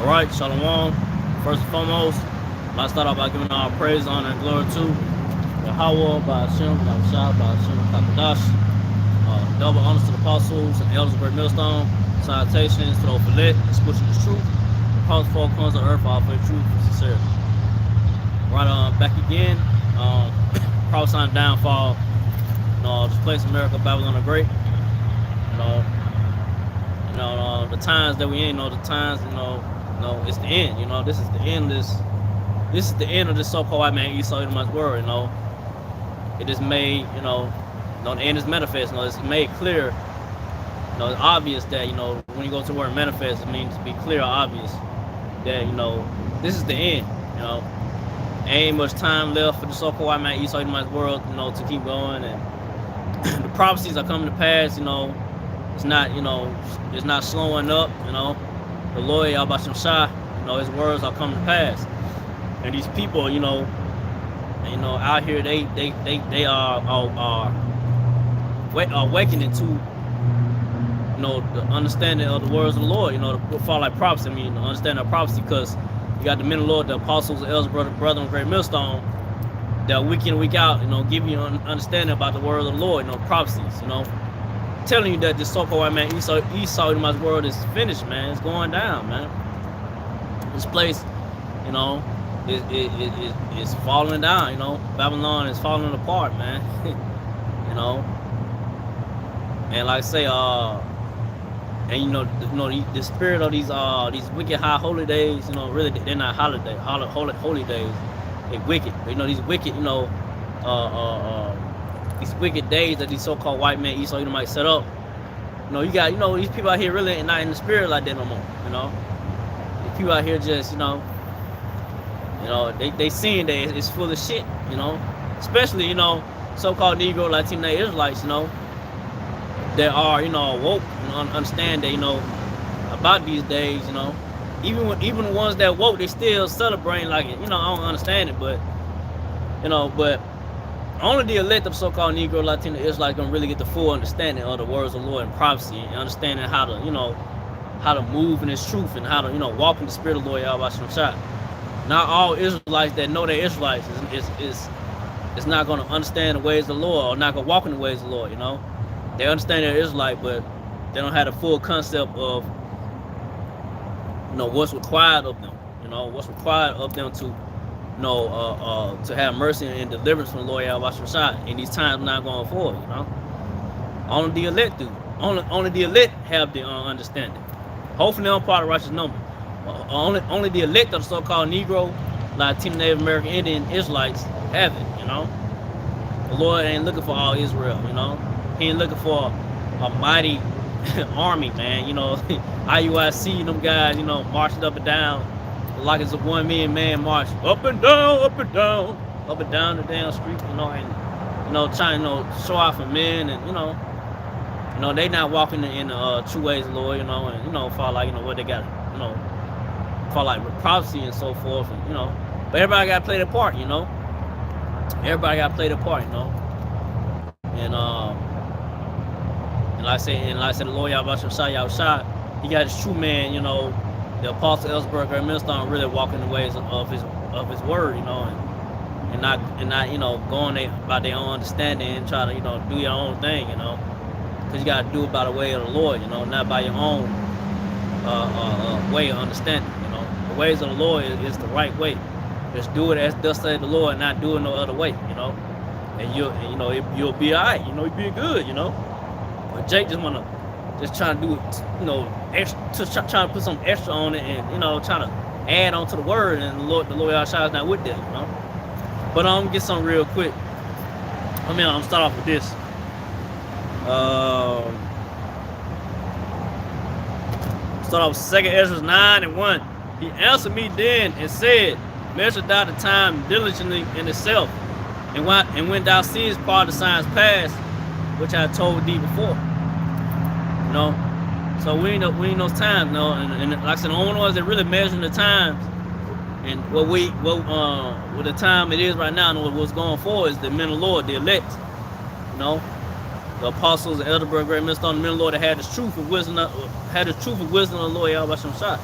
All right, Shalom. First and foremost, let's start off by giving our praise, honor, and glory to Yahweh, by Hashem, Yahushua, by Hashem, Kakadash. Double honors to the apostles and elders of Great Millstone. Salutations to the Ophelet, expression is truth. The powerful four corners of earth, all for the truth and sincerity. Right, back again. Prophesying downfall. This place, America, Babylon the Great. The times that we in, the times, it's the end. This is the end. This is the end of this so-called white man Esau Edomite's world. It is made, the end is manifest. It's made clear. It's obvious that when you go to the word manifest, it means to be clear or obvious that this is the end. Ain't much time left for the so-called white man Esau Edomite's world, to keep going, and the prophecies are coming to pass. It's not slowing up. The Lord Yahweh Shai, his words are coming to pass, and these people, out here they are awakening to the understanding of the words of the Lord. The fall like prophecy. The understanding of prophecy, because you got the men of the Lord, the apostles, the elders, brother, and Great Millstone, that week in, week out, give you an understanding about the word of the Lord, prophecies, telling you that this so-called white man Esau in my world is finished, man. It's going down, man. This place, it's falling down, Babylon is falling apart, man. And like I say, the spirit of these wicked high holy days, really they're not holy days. They're wicked. These wicked, these wicked days that these so-called white men Esau Edomite set up. You got, these people out here really not in the spirit like that no more. These people out here just, they seeing that it's full of shit, especially, so-called Negro, Latino Israelites, that are, woke and understand that, about these days, even the ones that woke, they still celebrating like it. I don't understand it, but only the elect of so-called Negro, Latino Israelites gonna really get the full understanding of the words of the Lord and prophecy, and understanding how to move in His truth, and how to walk in the spirit of the Lord Yahweh Shai. Not all Israelites that know they're Israelites is not gonna understand the ways of the Lord, or not gonna walk in the ways of the Lord. They understand they're Israelite, but they don't have the full concept of what's required of them. What's required of them to have mercy and deliverance from the Lord Yahweh Shai in these times not going forward. Only the elect do. Only the elect have the understanding. Hopefully, they're part of the righteous number. Only the elect of the so-called Negro, Latino, Native American, Indian Israelites have it. The Lord ain't looking for all Israel. He ain't looking for a mighty army, man. IUIC, them guys, marching up and down like it's a 1 million man march, up and down, up and down, up and down the damn street, and trying to show off for men, and they not walking in the true ways of the Lord, and fall like what they got, fall like with prophecy and so forth, and but everybody got to play their part, everybody got to play their part, and like I said, the Lord Yahweh Shai, He got His true man, the apostle Ellsberg, Great Millstone, really walking the ways of his word, and not going by their own understanding and try to do your own thing, because you got to do it by the way of the Lord, not by your own way of understanding. The ways of the Lord is the right way. Just do it as thus said the Lord, and not do it no other way, and you'll be all right, you'll be good, But Jake just trying to do it, extra, trying to put some extra on it, and trying to add on to the word, and the Lord Yahshua is not with that, But I'm gonna get something real quick. I'm gonna start off with this. Start off with 2 Ezra 9:1. He answered me then and said, measure thou the time diligently in itself, and when thou seest part of the signs past, which I told thee before. So we ain't those times, and like I said, the only ones that really measuring the times, and what the time it is right now, and what's going forward is the men of the Lord, the elect, the apostles, the elder, Great Millstone, the men of the Lord that had the truth of wisdom of the Lord Yahweh Shai.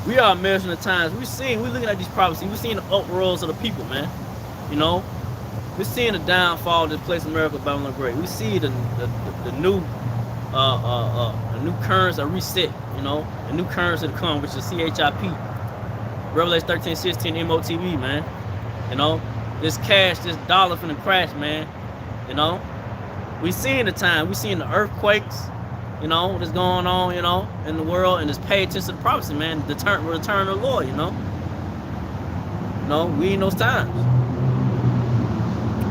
We are measuring the times. We looking at these prophecies. We seeing the uproars of the people, man. You know, we're seeing the downfall of this place, America, Babylon Great. We see the new currency, a reset. You know, the new currency to come, which is CHIP, Revelation 13:16, MOTV, man. You know, this cash, this dollar finna crash, man. You know, we seeing the time. We seeing the earthquakes. You know, what's going on, you know, in the world, and just pay attention to the prophecy, man. The return of the Lord, you know. No, we in those times.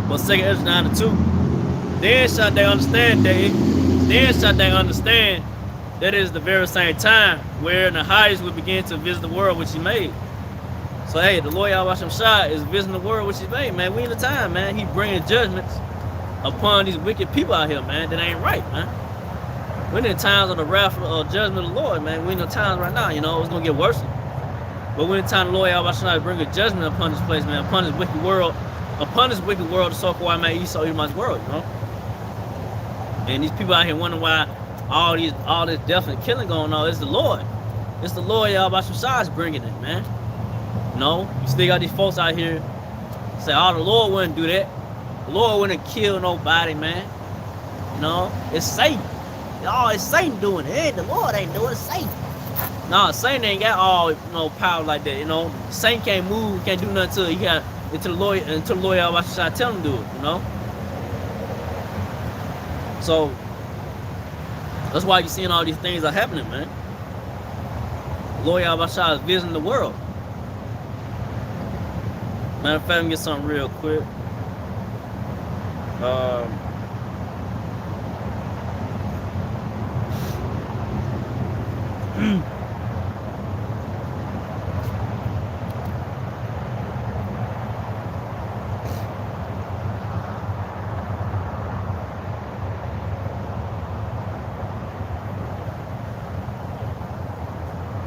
But 2 Ezra 9:2. Then shall they understand, that it is the very same time where the highest will begin to visit the world which he made. So hey, the Lord Yahweh Hashem Shai is visiting the world which he made, man. We in the time, man. He bringing judgments upon these wicked people out here, man. That ain't right, man. We're in the times of the wrath of judgment of the Lord, man. We're in the times right now, you know, it's going to get worse. But we're in the time the Lord Yahweh Shai bring a judgment upon this place, man, upon this wicked world, the so-called man Esau, Edom's world, you know. And these people out here wondering why all this death and killing going on. It's the Lord. It's the Lord Yahweh Shai is bringing it, man. You know, you still got these folks out here say, oh, the Lord wouldn't do that. The Lord wouldn't kill nobody, man. You know, it's Satan. Oh, it's Satan doing it. Hey, the Lord ain't doing it. It's Satan. Nah, Satan ain't got all, you know, power like that. You know, Satan can't move, can't do nothing until the Lord Yahweh Shai tell him to do it. You know. So that's why you're seeing all these things are happening, man. The Lord Yahweh Shai is visiting the world. Matter of fact, let me get something real quick.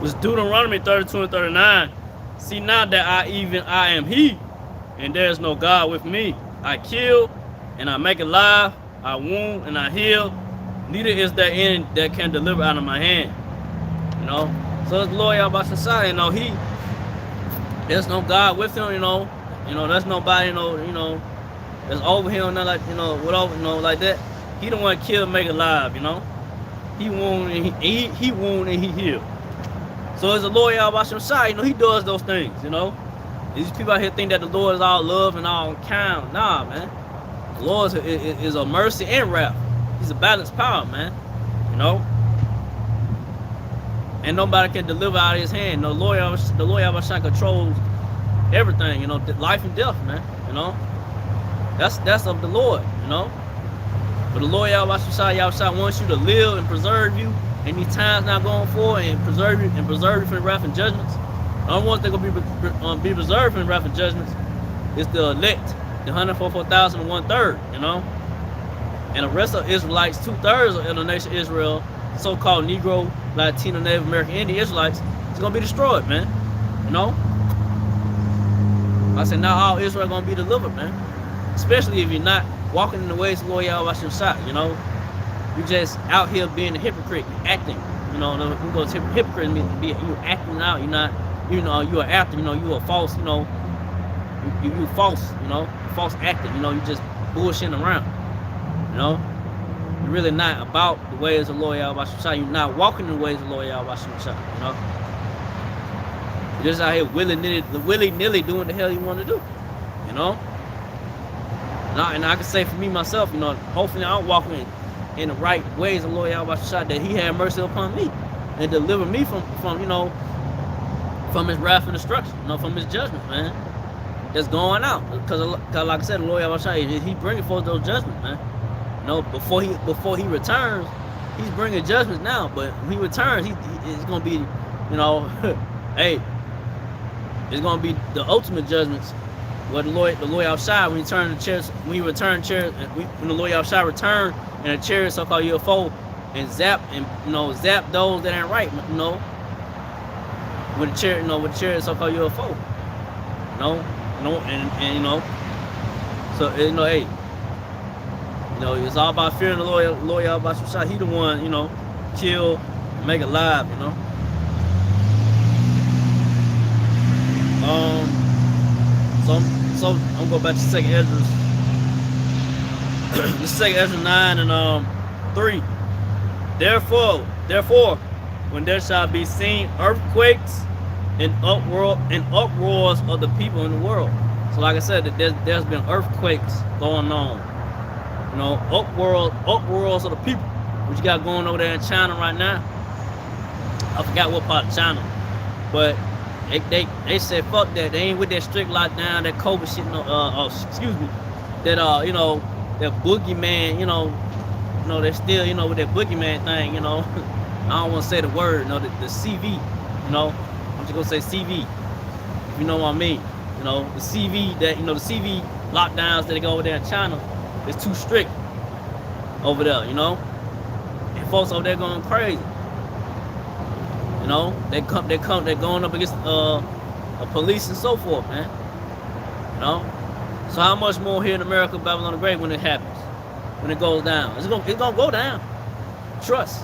Was Deuteronomy 32 and 39. See now that I am he, and there is no God with me. I kill and I make alive, I wound and I heal. Neither is there any that can deliver out of my hand. You know, so it's the Lord Yahweh Shai. You know, there's no God with him. You know, there's nobody. You know, that's over him. Not like whatever. Like that. He don't want to kill, make alive. You know, he wound and he wound and he healed. So it's the Lord Yahweh Shai. You know, he does those things. You know, these people out here think that the Lord is all love and all kind. Nah, man. The Lord is a mercy and wrath. He's a balanced power, man. You know. And nobody can deliver out of his hand. The Lord Yahweh Shai controls everything, you know, life and death, man. You know, that's of the Lord, you know. But the Lord Yahweh Shai wants you to live and preserve you in these times now going forward, and preserve you from the wrath and judgments. The only ones that gonna be preserved from the wrath and judgments is the elect, the 144,000 and 1/3, you know. And the rest of Israelites, 2/3 of the nation Israel, so-called Negro, Latino, Native American, Indian Israelites, it's gonna be destroyed, man. You know. I said, not all Israel gonna be delivered, man. Especially if you're not walking in the ways of the Lord Yahweh Shai. You know, you just out here being a hypocrite, acting. You know, you go to hypocrite means you acting out. You're not, you know, you're acting. You know, you're a false. You know, you false. You know, false acting. You know, you just bullshitting around. You know. You're really not about the ways of the Lord Yahweh Shai. You're not walking in the ways of the Lord Yahweh Shai. You know, you're just out here willy-nilly doing the hell you want to do. You know, and I can say for me myself, you know, hopefully I'm walking in the right ways of the Lord Yahweh Shai, that He had mercy upon me and deliver me from His wrath and destruction, you know, from His judgment, man. That's going out because like I said, the Lord Yahweh Shai, He bringing forth those judgments, man. You know, before he returns, He's bringing judgments now. But when He returns, it's gonna be, you know, hey, it's gonna be the ultimate judgments. Where the Lord Yahweh when the Lord Yahweh return in a chariot, so-called UFO, and zap those that ain't right, you know, with the chariot, so-called UFO, and you know, so you know, hey. You know, it's all about fearing the Lord Yahweh Shai. He the one, you know, kill, make alive, you know. So I'm going back to second Ezra, the second Ezra 9 and 3. Therefore, when there shall be seen earthquakes and uproars of the people in the world. So like I said, there's been earthquakes going on. You know, uproars of the people. What you got going over there in China right now? I forgot what part of China, but they said fuck that. They ain't with that strict lockdown, that COVID shit. No, excuse me, that you know, that boogeyman. You know, they're still, you know, with that boogeyman thing. You know, I don't want to say the word. You know, the CV. You know, I'm just gonna say CV. If you know what I mean. You know, the CV that, you know, the CV lockdowns that they go over there in China is too strict over there. You know, and folks over there going crazy. You know, they're going up against police and so forth, man. You know, so how much more here in America, Babylon the Great, when it happens, when it goes down? It's gonna go down. Trust.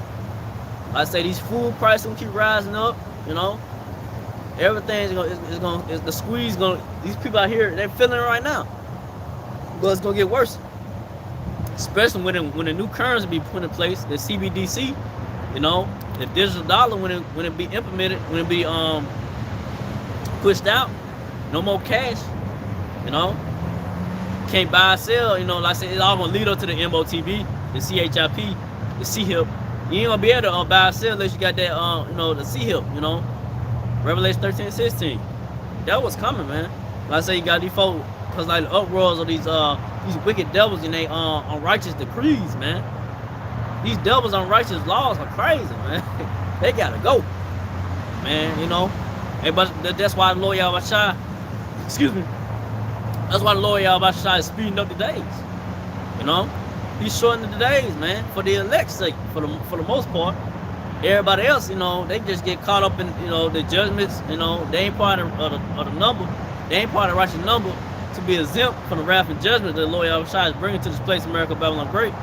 I say these food prices gonna keep rising up. You know, everything's gonna the squeeze gonna. These people out here, they're feeling it right now, but it's gonna get worse. Especially when the new currency be put in place, the CBDC. You know, the digital dollar, when it be implemented, when it be pushed out, no more cash. You know, can't buy or sell. You know, like I said, it's all gonna lead up to the MOTB, the CHIP, the CHIP. You ain't gonna be able to buy or sell unless you got that you know, the CHIP. You know, Revelation 13:16. That was coming, man. Like I say, you got these folks, cause like the uproars of these wicked devils and they unrighteous decrees, man. These devils on righteous laws are crazy, man. They gotta go, man. You know, hey, but that's why the Lord Yahweh Shai, excuse me, that's why the Lord Yahweh Shai is speeding up the days. You know, he's shortening the days, man, for the elect's sake, for the most part. Everybody else, you know, they just get caught up in, you know, the judgments. You know, they ain't part of the number. They ain't part of the righteous number to be exempt from the wrath and judgment that the Lord Yahweh Shai is bringing to this place, America, Babylon Great.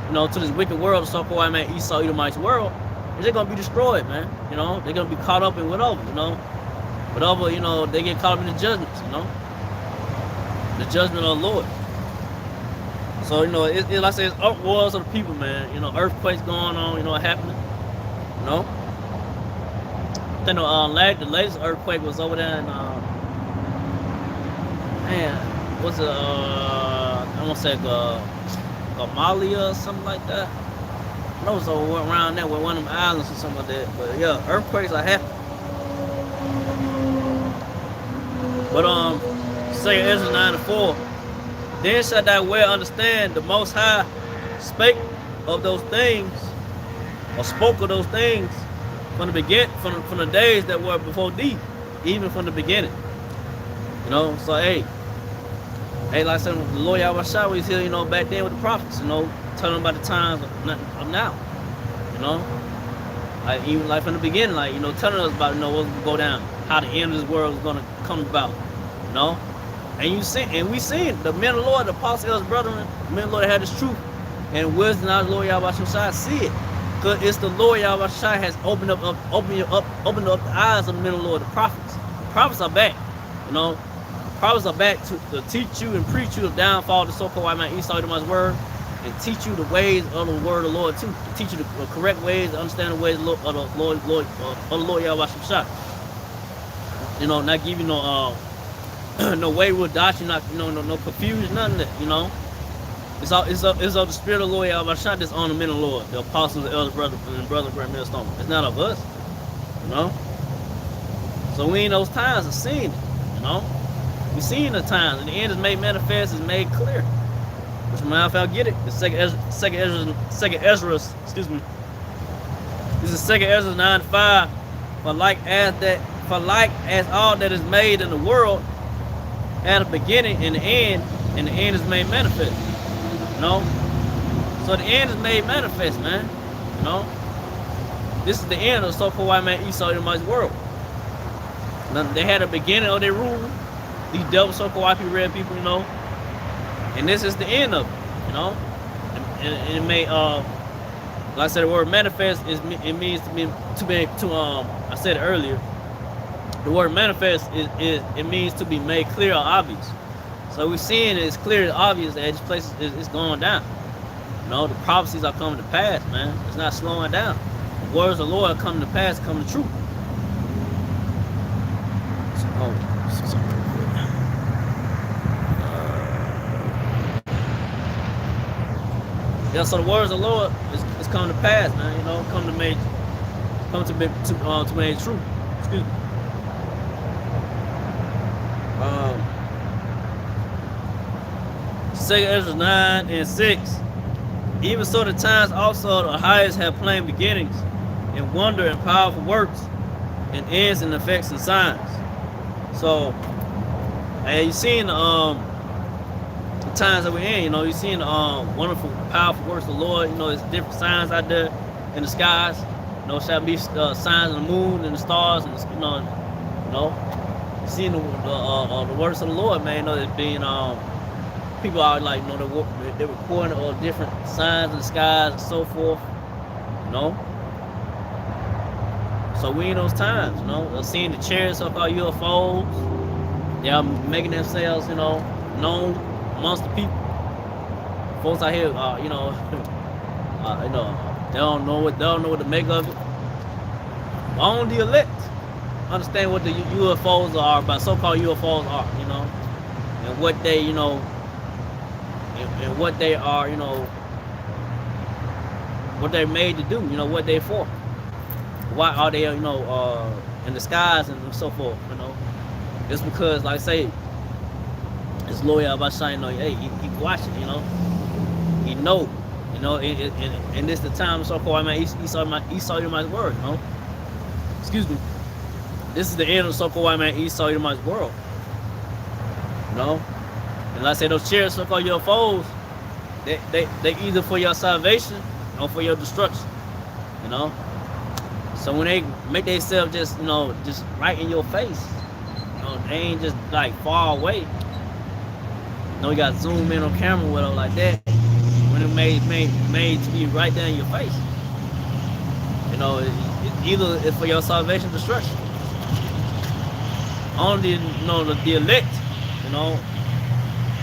You know, to this wicked world, the so-called white man, Esau, Edomite's world, they're gonna be destroyed, man. You know, they're gonna be caught up in whatever, you know. Whatever, you know, they get caught up in the judgments, you know. The judgment of the Lord. So, you know, like I said, it's uproars of the people, man. You know, earthquakes going on, you know, happening. You know. I think the latest earthquake was over there in man, what's it I wanna say Somalia or something like that. I know it's over around there with one of them islands or something like that. But yeah, earthquakes are happening. But say Ezra 9:4. Then shall thou well understand the Most High spake of those things, or spoke of those things from the days that were before thee, even from the beginning. You know, so hey, like I said, the Lord Yahweh Shai was here, you know, back then with the prophets, you know, telling them about the times of now, you know, like even like from the beginning, like, you know, telling us about, you know, what's gonna go down, how the end of this world is gonna come about, you know, and we seen the men of the Lord, the apostles, brethren, the men of the Lord had this truth and wisdom. Now the Lord Yahweh Shai see it, cause it's the Lord Yahweh Shai has opened up the eyes of the men of the Lord, the prophets. The prophets are back, you know. Prophets are back to teach you and preach you the downfall of the so-called white man Esau, Edomite's word, and teach you the ways of the word of the Lord too. To teach you the correct ways, understand the ways of the Lord Yahweh Shai. You know, not give you no no wayward doctrine, not, you know, no confusion, nothing that, you know. It's of the spirit of the Lord Yahweh Shai that's on the men of the Lord, the apostles, the elders, brothers, and brothers, great millstone. It's not of us, you know. So we in those times of seeing it, you know. We seen the times, and the end is made manifest, is made clear. Which man, if I get it, the second Ezra, excuse me. This is second Ezra 9:5. For like as all that is made in the world had a beginning and the end is made manifest. You know? So the end is made manifest, man. You know? This is the end of the so-called white man Esau, Edomite's world. Now, they had a beginning of their rule. These devil so-called white people, red people, you know, and this is the end of it, you know, and it may, like I said, the word manifest it means to I said it earlier, The word manifest is it means to be made clear or obvious. So we're seeing it's clear and obvious that this place is going down. You know, the prophecies are coming to pass, man. It's not slowing down. The words of the Lord are coming to pass, coming to true. Yeah, so the words of the Lord is coming to pass, man. You know, come to make true. Excuse me. 2 Ezra 9 and 6. Even so, the times also the highest have plain beginnings, and wonder and powerful works, and ends and effects and signs. So, and you seen the times that we're in. You know, you seen wonderful, powerful works of the Lord. You know, there's different signs out there in the skies. You know, shall be signs of the moon and the stars, and you know, seeing the works of the Lord, man. You know, it's being people are like, you know, they're recording all different signs in the skies and so forth. You know, so we in those times. You know, they're seeing the chariots, so-called UFOs. They are making themselves, you know, known amongst the people. Folks out here, you know, they don't know what to make of it. Only the elect understand what the UFOs are, but so-called UFOs are, you know, and what they, you know, and what they are, you know, what they're made to do, you know, what they're for. Why are they, you know, in the skies and so forth, you know? It's because, like I say, it's loyal about saying, you know, hey, he watching, you know, he know, you know, and this the time so-called, I mean, he saw my word, you know. Excuse me. This is the end of so-called white man Esau Edomite's world. You know? And like I said, those chariots, so-called UFOs, they either for your salvation or for your destruction. You know? So when they make themselves just, you know, just right in your face, you know, they ain't just like far away. You know, you got to zoom in on camera with them like that. When it made to be right there in your face. You know, it's either for your salvation or destruction. Only, you know, the elect, you know,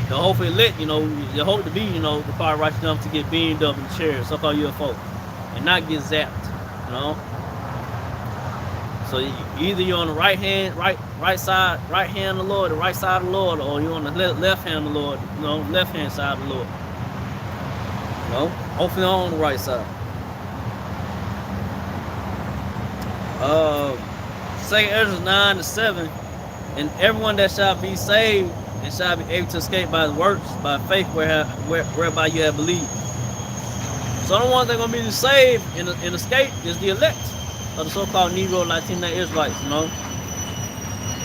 the hopeful elect, you know, the hope to be, you know, the fire righteous enough to get beamed up in the chair, so-called UFO, and not get zapped, you know. So either you're on the right hand of the Lord, the right side of the Lord, or you're on the left hand of the Lord, you know, left hand side of the Lord. You know, hopefully on the right side. 2 Ezra 9 to 7. And everyone that shall be saved and shall be able to escape by his works, by faith whereby you have believed. So the ones that are going to be saved and escape is the elect of the so-called Negro Latino Israelites, you know.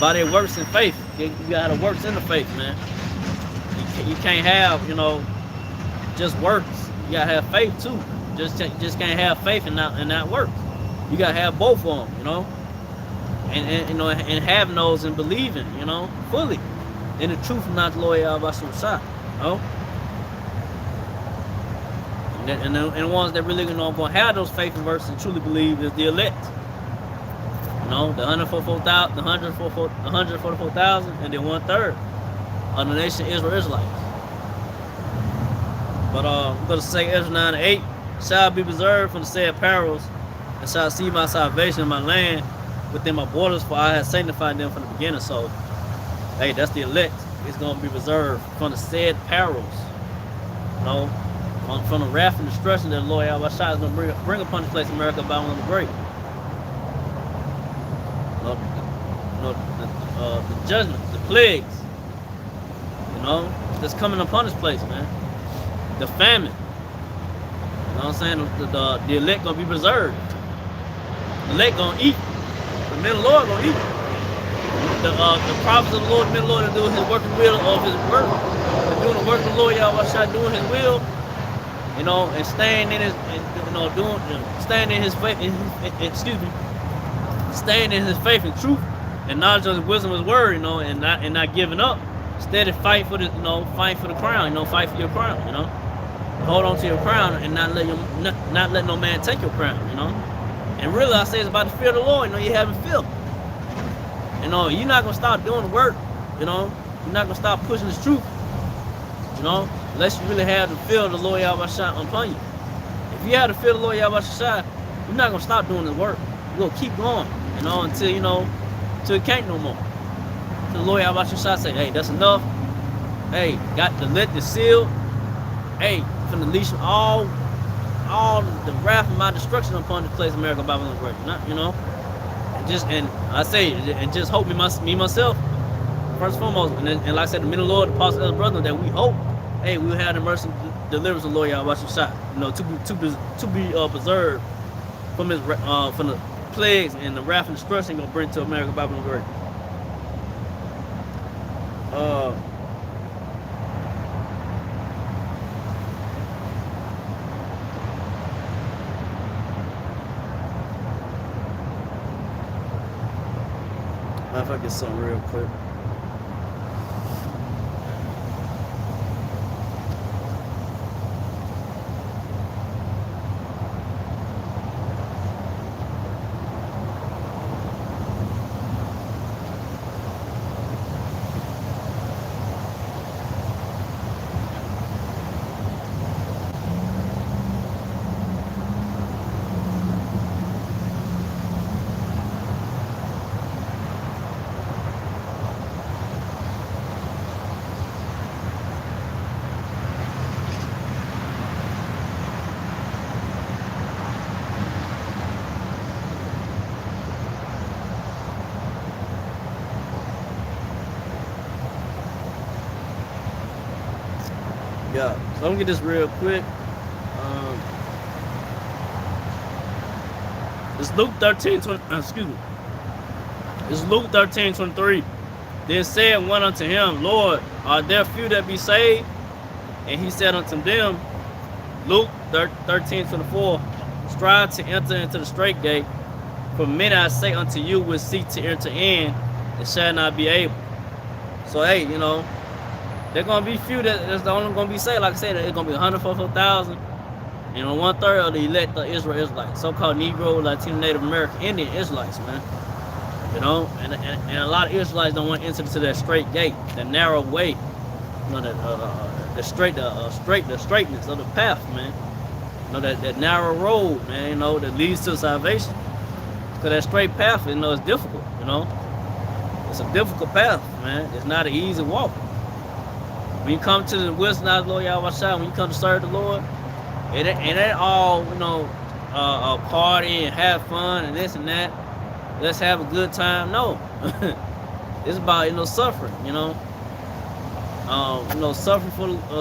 By their works in faith. You got to works in the faith, man. You can't have, you know, just works. You got to have faith too. Just can't have faith and not work. You got to have both of them, you know. And you know, and having those and believing, you know, fully in the truth, not loyal about some shot, you know. And the ones that really, you know, going to have those faith and works and truly believe is the elect. You know, the 144,000, the 144,000, and then 1/3 of the nation Israel Israelites. But we're going to say Ezra 9 and 8 shall be preserved from the said perils, and shall see my salvation in my land within my borders, for I have sanctified them from the beginning. So, hey, that's the elect. It's going to be reserved from the said perils. You know, from the wrath and destruction that the Lord Yahweh is going to bring upon this place of America by one of the great. The judgment, the plagues, you know, that's coming upon this place, man. The famine. You know what I'm saying? The elect going to be preserved. The elect going to eat. The men of the Lord gonna eat. The prophets of the Lord, the men of the Lord, are doing his working will of his work. They're doing the work of the Lord, Yahweh, doing his will, you know, and staying in his, you know, staying in his faith, staying in his faith and truth, and knowledge of his wisdom of his word, you know, and not giving up. Steady fight for the, you know, fight for the crown, you know, fight for your crown, you know. Hold on to your crown and not let no man take your crown, you know. And really, I say it's about the fear of the Lord. You know, you having fear. You know, you're not gonna stop doing the work. You know, you're not gonna stop pushing this truth. You know, unless you really have the feel of the Lord Yahweh Shai upon you. If you have the feel of the Lord Yahweh Shai, you're not gonna stop doing the work. You're gonna keep going. You know, until until it can't no more. So the Lord Yahweh Shai say, hey, that's enough. Hey, got to let the seal. Hey, from the leash all the wrath of my destruction upon the place of America Bible Word. And I say, and just hope me myself, first and foremost, and like I said, the middle Lord, the apostle, elder brother, that we hope, hey, we'll have the mercy, deliverance of the Lord Yahweh Shai, to be preserved from from the plagues and the wrath and destruction gonna bring to America Bible Word. If I get something real quick. Yeah, so I'm gonna get this real quick. It's Luke 13:20. Excuse me. It's Luke 13:23. Then said one unto him, Lord, are there few that be saved? And he said unto them, Luke 13:24. Strive to enter into the straight gate, for many I say unto you will seek to enter in and shall not be able. So hey, they're gonna be few that's only gonna be saved. Like I said, it's gonna be 144,000. 1/3 of the elect Israelites, so-called Negro, Latino, Native American, Indian Israelites, man. And a lot of Israelites don't want to enter to that straight gate, that narrow way, the straightness of the path, man. That narrow road, man. That leads to salvation. Cause that straight path, it's difficult. It's a difficult path, man. It's not an easy walk. When you come to the wisdom of the Lord Yahweh Shai, when you come to serve the Lord, it ain't all, party and have fun and this and that. Let's have a good time. No. It's about, suffering,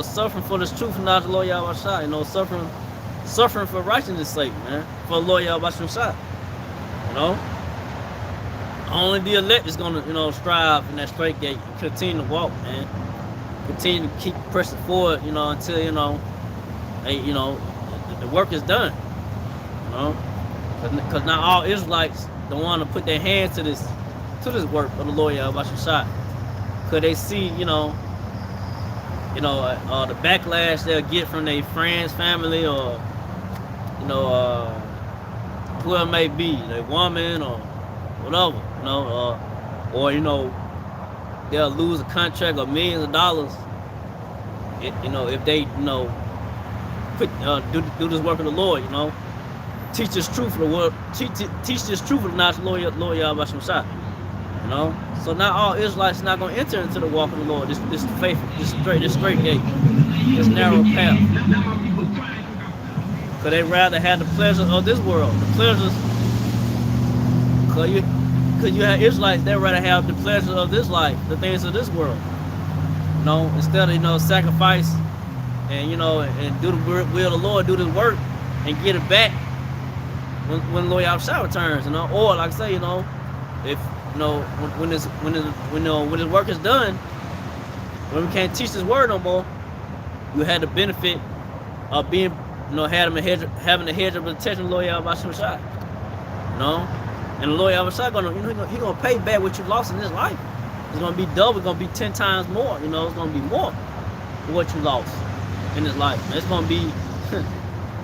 suffering for this truth and knowledge of the Lord Yahweh Shai, suffering for righteousness' sake, man. For the Lord Yahweh Shai. Only the elect is gonna, strive in that straight gate and continue to walk, man. Continue to keep pressing forward, until the work is done. Because not all Israelites don't want to put their hands to this work of the Lord Yahweh Shai. Because they see, the backlash they'll get from their friends, family, or whoever it may be, their woman or whatever, or they'll lose a contract of millions of dollars. If they do this work of the Lord, teach this truth of the word, teach this truth of the knowledge of Lord Yahweh Shai. So not all Israelites are not going to enter into the walk of the Lord. This faith, this straight gate, this narrow path. Because they rather have the pleasures of this world, the pleasures. Because you have Israelites, they rather have the pleasures of this life, the things of this world. Instead of sacrifice and and do the will of the Lord, do the work and get it back when Lord Yahweh returns. Or like I say, if when this work is done, when we can't teach this word no more, you had the benefit of being having a hedge of protection of Lord Yahweh Shai. And the Lord Yahweh Shai he gonna pay back what you lost in this life. It's gonna be double. It's gonna be 10 times more. It's gonna be more for what you lost in this life. It's gonna be,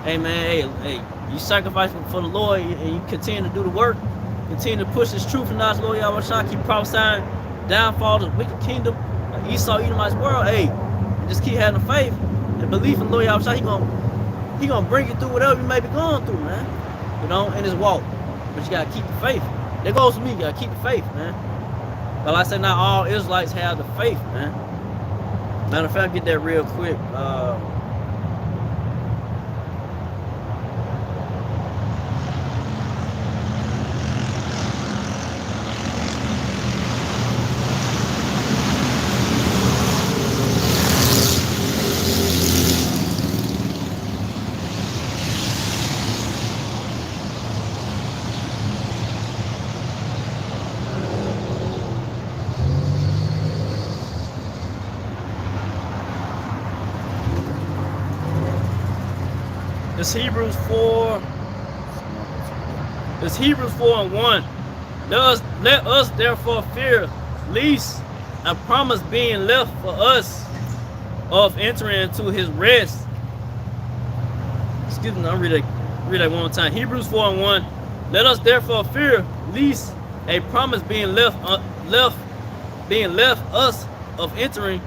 hey man, hey, you sacrifice for the Lord and you continue to do the work. Continue to push this truth and knowledge, Lord Yahweh Shah. Keep prophesying downfall of the wicked kingdom, Esau, Edomite's world. Hey, just keep having faith and belief in Lord Yahweh Shah. He gonna bring you through whatever you may be going through, man. You know, in this walk. But you gotta keep the faith. That goes to me. You gotta keep the faith, man. But like I said, not all Israelites have the faith, man. Matter of fact, get that real quick. It's Hebrews 4. It's Hebrews 4:1. Let us therefore fear, lest a promise being left for us of entering into his rest. Excuse me, I'll read that one more time. Hebrews 4:1. Let us therefore fear, lest a promise being left us of entering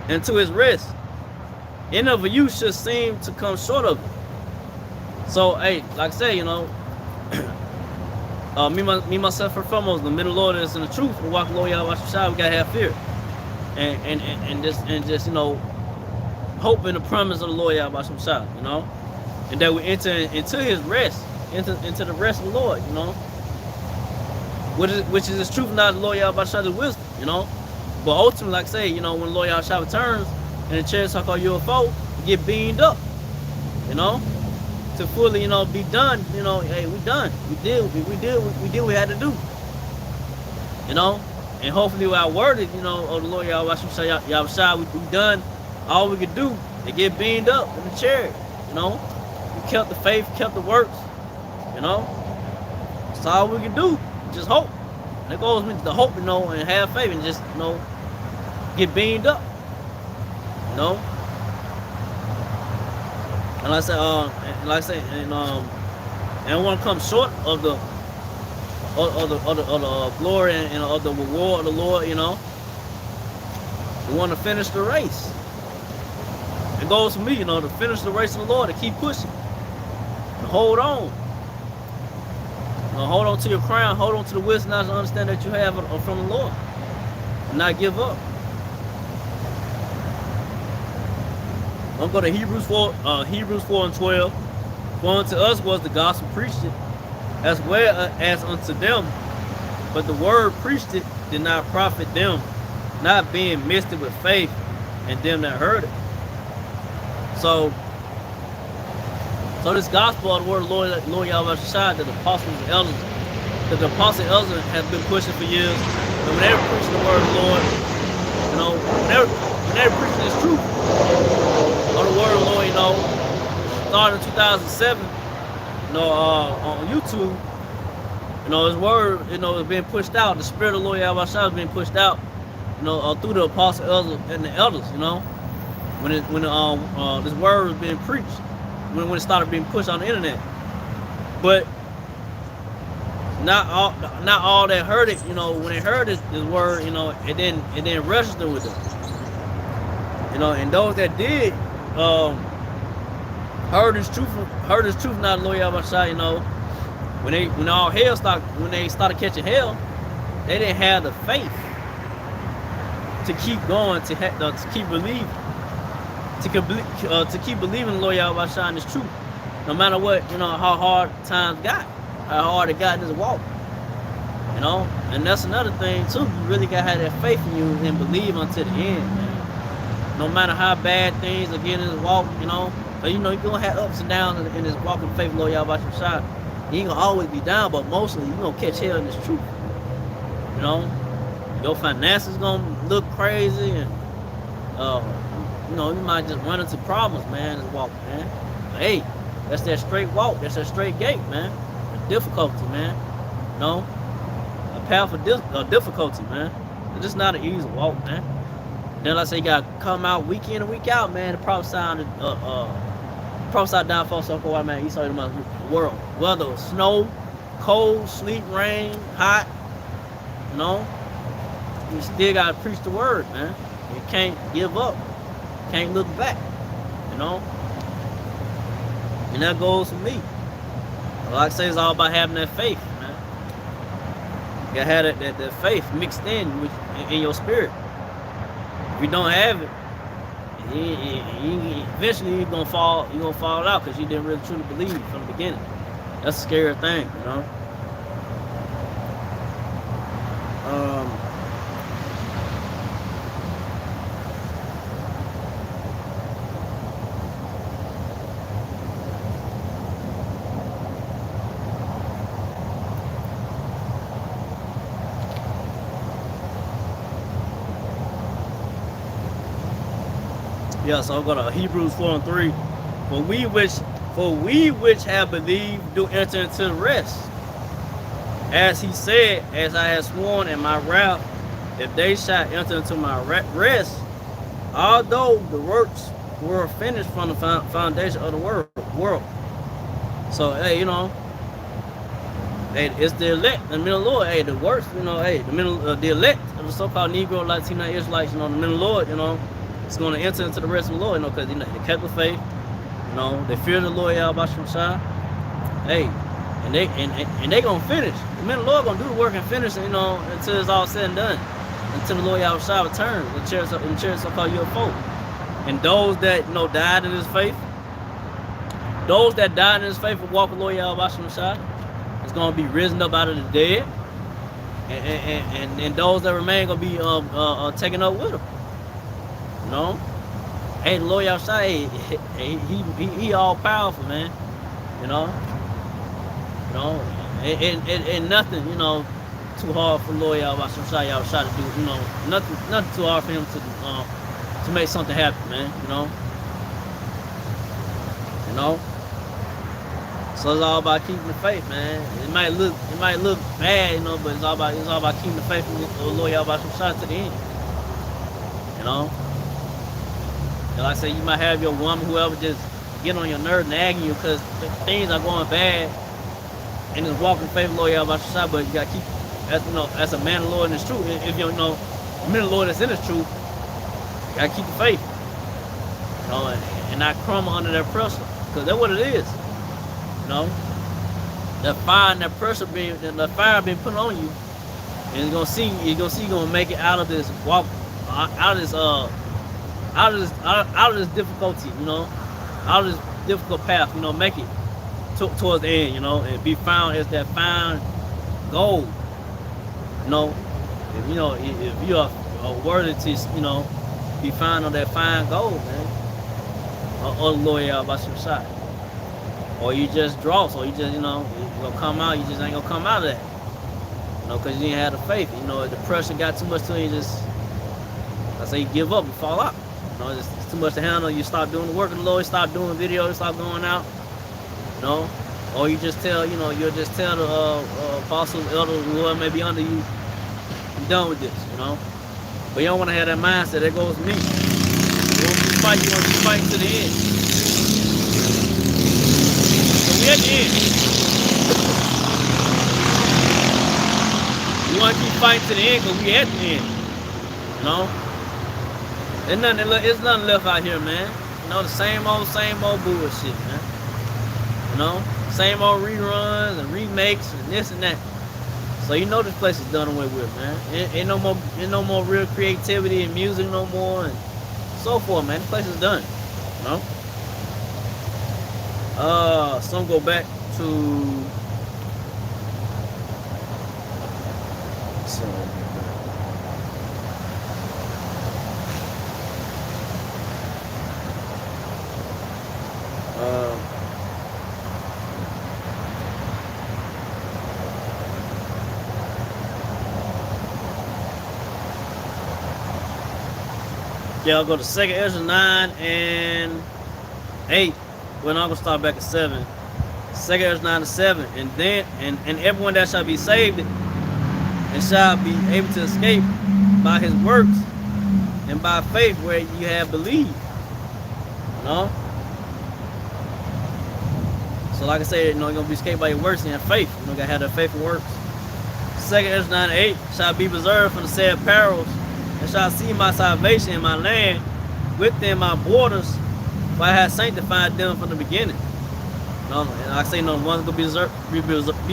into his rest. Any of you should seem to come short of it. So, hey, like I say, you know, me myself for foremost, the middle Lord is in the truth. We walk Lord Yahweh Shah, we gotta have fear, and just you know, hope in the promise of the Lord Yahweh Shah, you know, and that we enter into His rest, into the rest of the Lord, you know, which is His truth, not the Lord Yahweh Shah's wisdom, you know. But ultimately, like I say, you know, when the Lord Yahweh Shah returns and the chariots are called UFO, we get beamed up, you know. To fully, you know, be done, you know, hey, we done. We did what we had to do. You know? And hopefully we are worded, you know, oh the Lord Yahweh Shah, we done all we could do to get beamed up in the chariot. You know? We kept the faith, kept the works, you know. That's all we can do. Just hope. And that goes with the hope, you know, and have faith and just, you know, get beamed up. You know? And like I say, and I want to come short of the glory and of the reward of the Lord, you know. We want to finish the race. It goes for me, you know, to finish the race of the Lord, to keep pushing, and hold on. You know, hold on to your crown, hold on to the wisdom, and understand that you have from the Lord, and not give up. I'm going to Hebrews 4:12. For unto us was the gospel preached it, as well as unto them. But the word preached it did not profit them, not being mixed with faith in them that heard it. So this gospel of the word of Lord Yahweh Shah, that the apostles and elders, that the apostles and elders have been pushing for years. And when they were preaching the word of the Lord, you know, when they were preaching this truth on the word of the Lord, you know, started in 2007, you know, on YouTube, you know, His word, you know, is being pushed out. The spirit of the Lord Yahweh Shah is being pushed out, you know, through the apostles, elders, and the elders, you know, when this word was being preached, when it started being pushed on the internet. But not all that heard it, you know, when they heard this word, you know, it didn't register with them, you know, and those that did, heard this truth, not the Lord Yahweh Shah, you know, when they started catching hell, they didn't have the faith to keep going, to keep believing, to keep believing the Lord Yahweh Shah in this truth, no matter what, you know, how hard times got, how hard it got in this walk, you know. And that's another thing too. You really gotta have that faith in you and believe until the end, man. No matter how bad things are getting in this walk, you know. So, you know, you're going to have ups and downs in this walk of faith, Lord Yahweh Shah. You ain't going to always be down, but mostly you're going to catch hell in this truth. You know, your finances going to look crazy, and, you know, you might just run into problems, man, in this walk, man. But, hey, that's that straight walk. That's that straight gate, man. The difficulty, man. You know, a path of difficulty, man. It's just not an easy walk, man. Then, like I say, you got to come out week in and week out, man, to prophesy downfall, so-called white man, Esau, Edomite's world. Whether it's snow, cold, sleet, rain, hot, you know, you still gotta preach the word, man. You can't give up. Can't look back, you know. And that goes for me. Like I say, it's all about having that faith, man. You gotta have that faith mixed in your spirit. If you don't have it, eventually you're gonna fall out because you didn't really truly believe from the beginning. That's a scary thing, you know. Yeah, so I'm going to Hebrews 4:3. For we which have believed do enter into the rest. As he said, as I have sworn in my wrath, if they shall enter into my rest, although the works were finished from the foundation of the world. So, hey, you know, hey, it's the elect, the men of the Lord. Hey, the works, you know, hey, the elect of the so-called Negro, Latino, Israelites, you know, the men of the Lord, you know, it's going to enter into the rest of the Lord, you know, because, you know, they kept the faith, you know, they fear the Lord, Yahweh Shai. Hey, and they going to finish. The men of the Lord going to do the work and finish, you know, until it's all said and done. Until the Lord Yahweh Shai returns, the church so-called UFO. And those that, you know, died in his faith, those that died in his faith will walk with the Lord Yahweh Shai. It's going to be risen up out of the dead. And those that remain going to be taken up with him. You know? Hey, the Lord Yahweh, he all powerful, man. You know? You know? And nothing, you know, too hard for the Lord Yahweh to do, you know, nothing too hard for him to make something happen, man, you know? You know? So it's all about keeping the faith, man. It might look bad, you know, but it's all about keeping the faith with the Lord Yahweh to the end. You know? And like I say, you might have your woman, whoever, just get on your nerves, nagging you because things are going bad, and just walking in faith, Lord Yahweh Shai, but you gotta keep, as you know, as a man of the Lord in His truth. If you don't know the man of the Lord that's in His truth, you gotta keep the faith, you know, and not crumble under that pressure, because that's what it is, you know. That fire and that pressure the fire being put on you, and you're gonna make it out of this walk, out of this difficulty, you know, out of this difficult path, you know, make it towards the end, you know, and be found as that fine gold, you know. If you are worthy to, you know, be found on that fine gold, man, or the Lord Yahweh Shai, or you just draw, so you just, you know, you're gonna come out, you just ain't gonna come out of that, you know, because you didn't have the faith, you know. If the pressure got too much to you, I say you give up, you fall out. You know, it's too much to handle. You stop doing the work of the Lord, stop doing videos, stop going out, you know. Or you just tell, you know, you'll just tell the apostles, elders, whoever may be under you, I'm done with this, you know. But you don't want to have that mindset. That goes to me. You want to fight, you want to fight to the end. So we at the end. We want to keep fighting to the end because we at the end, you know. There's nothing left out here, man. You know, the same old bullshit, man. You know, same old reruns and remakes and this and that. So you know this place is done away with, man. Ain't no more real creativity in music no more and so forth, man. This place is done. You know? Some go back to I'll go to 2nd Ezra 9 and 8. We're not gonna start back at 7. 2nd Ezra 9 to 7, and then and everyone that shall be saved and shall be able to escape by his works and by faith where you have believed. You know? So like I said, you're gonna be escaped by your works and faith. Gotta have that faith and works. 2nd Ezra 9:8 shall be preserved from the said perils, and shall see my salvation in my land within my borders, for I have sanctified them from the beginning. And like I say, one's gonna be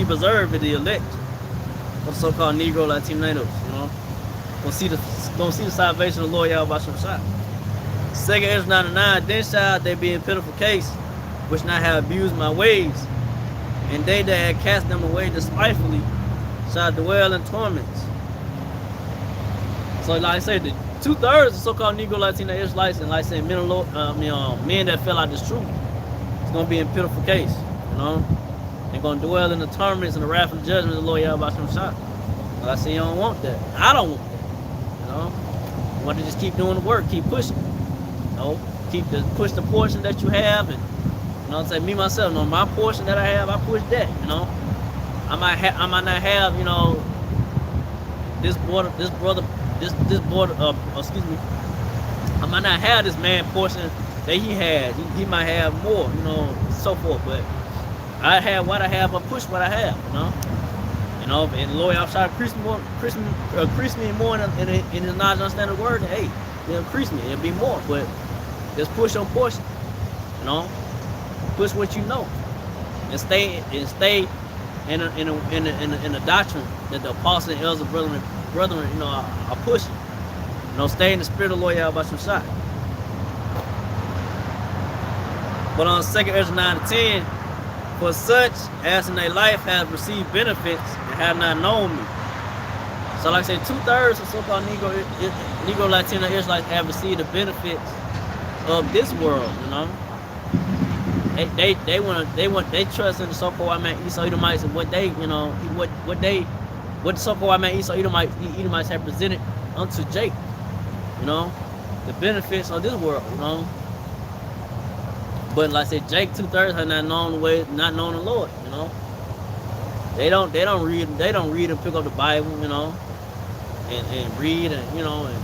preserved in the elect, or the so-called Negro Latinos. Gonna see the salvation of the Lord Yahweh Shah. 2nd Ezra 9:9, then shall they be in pitiful case, which not have abused my ways, and they that had cast them away despitefully shall dwell in torments. So like I said, the 2/3 of so-called Negro Latino Israelites, and like I said, men that fell out this truth, it's gonna be in pitiful case. They're gonna dwell in the torments and the wrath and judgment of the Lord Yahweh Shah. Like I said, you don't want that. I don't want that. You want to just keep doing the work, keep pushing. Push the portion that you have, and say me myself, my portion that I have, I push that. I might not have, this border, excuse me, I might not have this man portion that he has. He might have more, so forth. But I have what I have, I push what I have, and the Lord outside increase me more in the knowledge and understanding of the word, and hey, it'll increase me, it'll be more. But just push your portion, push what you know, and stay in the doctrine that the apostles and elders, brethren, are pushing. Stay in the spirit of the Lord Yahweh Shah. But on 2nd Ezra 9:10, for such as in their life have received benefits and have not known me. So like I said, 2/3 of so-called Negro Latino Israelites have received the benefits of this world. They trust in the so-called white man Esau Edomites, and what they, what the so-called white man Esau Edomites have presented unto Jacob. The benefits of this world. But like I said, Jake 2/3 have not known the way, not known the Lord. They don't read and pick up the Bible, and read and and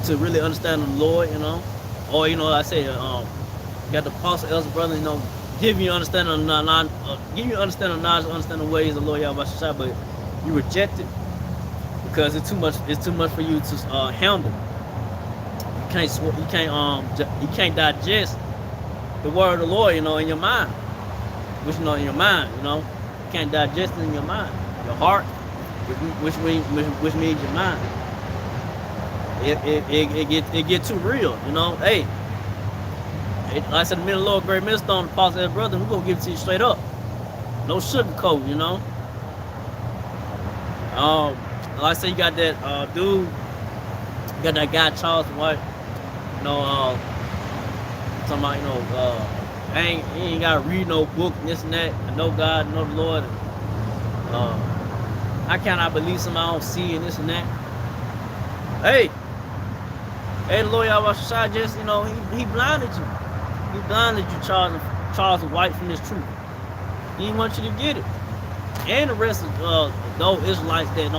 to really understand the Lord, or like I say, got the apostle, elder brother, give you understanding of knowledge, understand the ways of the Lord Yahweh Shah, but you reject it because it's too much for you to handle. You can't digest the word of the Lord, in your mind. Which in your mind, you can't digest it in your mind, your heart, which means your mind. It get too real, Hey, like I said, the middle Lord, great millstone, the apostle, brother, we're gonna give it to you straight up, no sugarcoat, Like I said, you got that dude, you got that guy Charles White, talking about, he ain't gotta read no book, this and that. I know God, I know the Lord. How can I believe something I don't see and this and that? Hey, the Lord Yahweh Shah just, he blinded you. He blinded you, Charles White, from this truth. He didn't want you to get it. And the rest of those Israelites that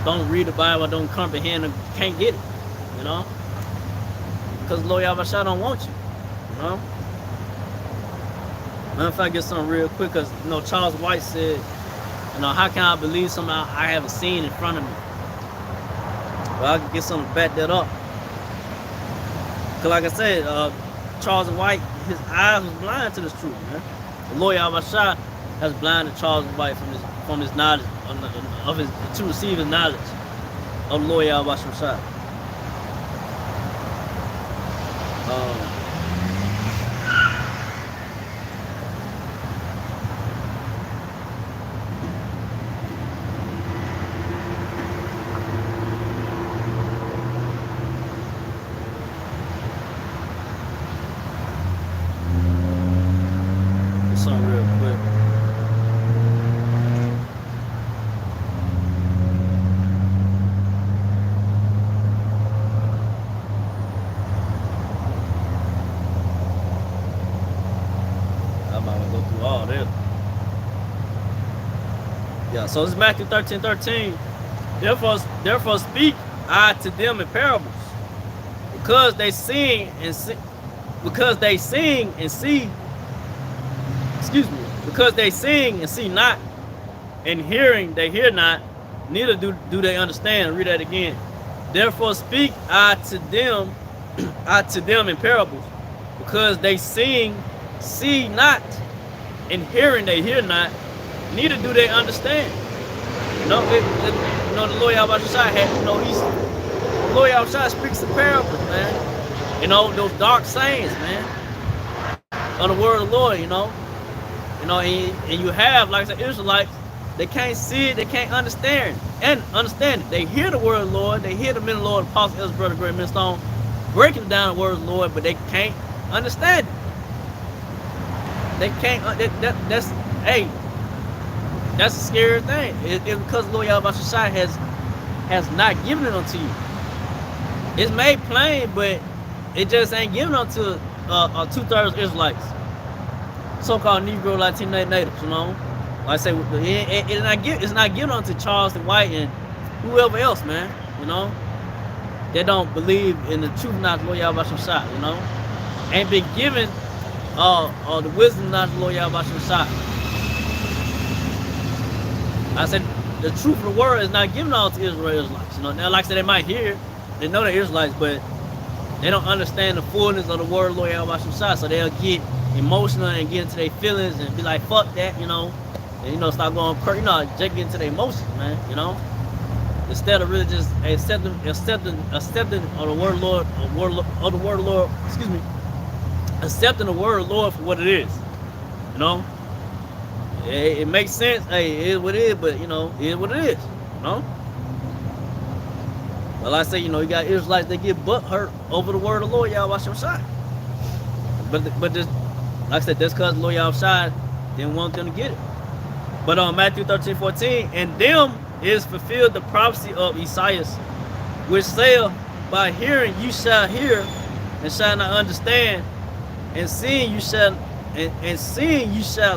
don't read the Bible, don't comprehend, and can't get it, because the Lord Yahweh Shah don't want you, If I get something real quick, because Charles White said, how can I believe something I haven't seen in front of me? Well, I can get something to back that up. Because like I said, Charles White, his eyes was blind to this truth, man. The Lord Yahweh Shah has blinded Charles White from his knowledge to receive his knowledge of the Lord Yahweh Shah. Something real quick. I'm not gonna go through all this. Yeah, so it's Matthew 13:13. Therefore speak I to them in parables, because they sing and see excuse me, because they sing and see not, and hearing they hear not, neither do they understand. Read that again. Therefore speak I to them, I to them in parables, because they sing, see not, and hearing they hear not, neither do they understand. You know, the Lord Yahweh Shai had, the Lord Yahweh Shai speaks in parables, man. You know, those dark sayings, man, of the word of the Lord, and you have, like I said, Israelites, they can't see it, they can't understand it. They hear the word of the Lord, they hear the men of the Lord, Apostle Ezra, Brother Great Millstone, breaking down the word of the Lord, but they can't understand it. They can't. That's a scary thing. It's because the Lord Yahweh Shai has not given it unto you. It's made plain, but it just ain't given unto 2/3 Israelites, so-called Negro, Latino natives. Like I say, it's not given unto Charleston White and whoever else, man. They don't believe in the truth, not the Lord Yahweh Shai. Ain't been given the wisdom, not the Lord Yahweh Shai. I said the truth of the word is not given out to Israelites. Now, like I said, they might hear, they know they're Israelites, but they don't understand the fullness of the word of the Lord Yahweh Shai. So they'll get emotional and get into their feelings and be like, "Fuck that," and start going crazy. Just get into their emotions, man. Instead of really just accepting of the word of the Lord, accepting the word of the Lord for what it is. It makes sense. Hey, it is what it is, but it is what it is. Well, I say, you got Israelites that get butt hurt over the word of the Lord Yahweh Shai. But just like I said, that's because the Lord Yahweh Shai didn't want them to get it. But on Matthew 13:14, and them is fulfilled the prophecy of Esaias, which saith, by hearing you shall hear and shall not understand, and seeing you shall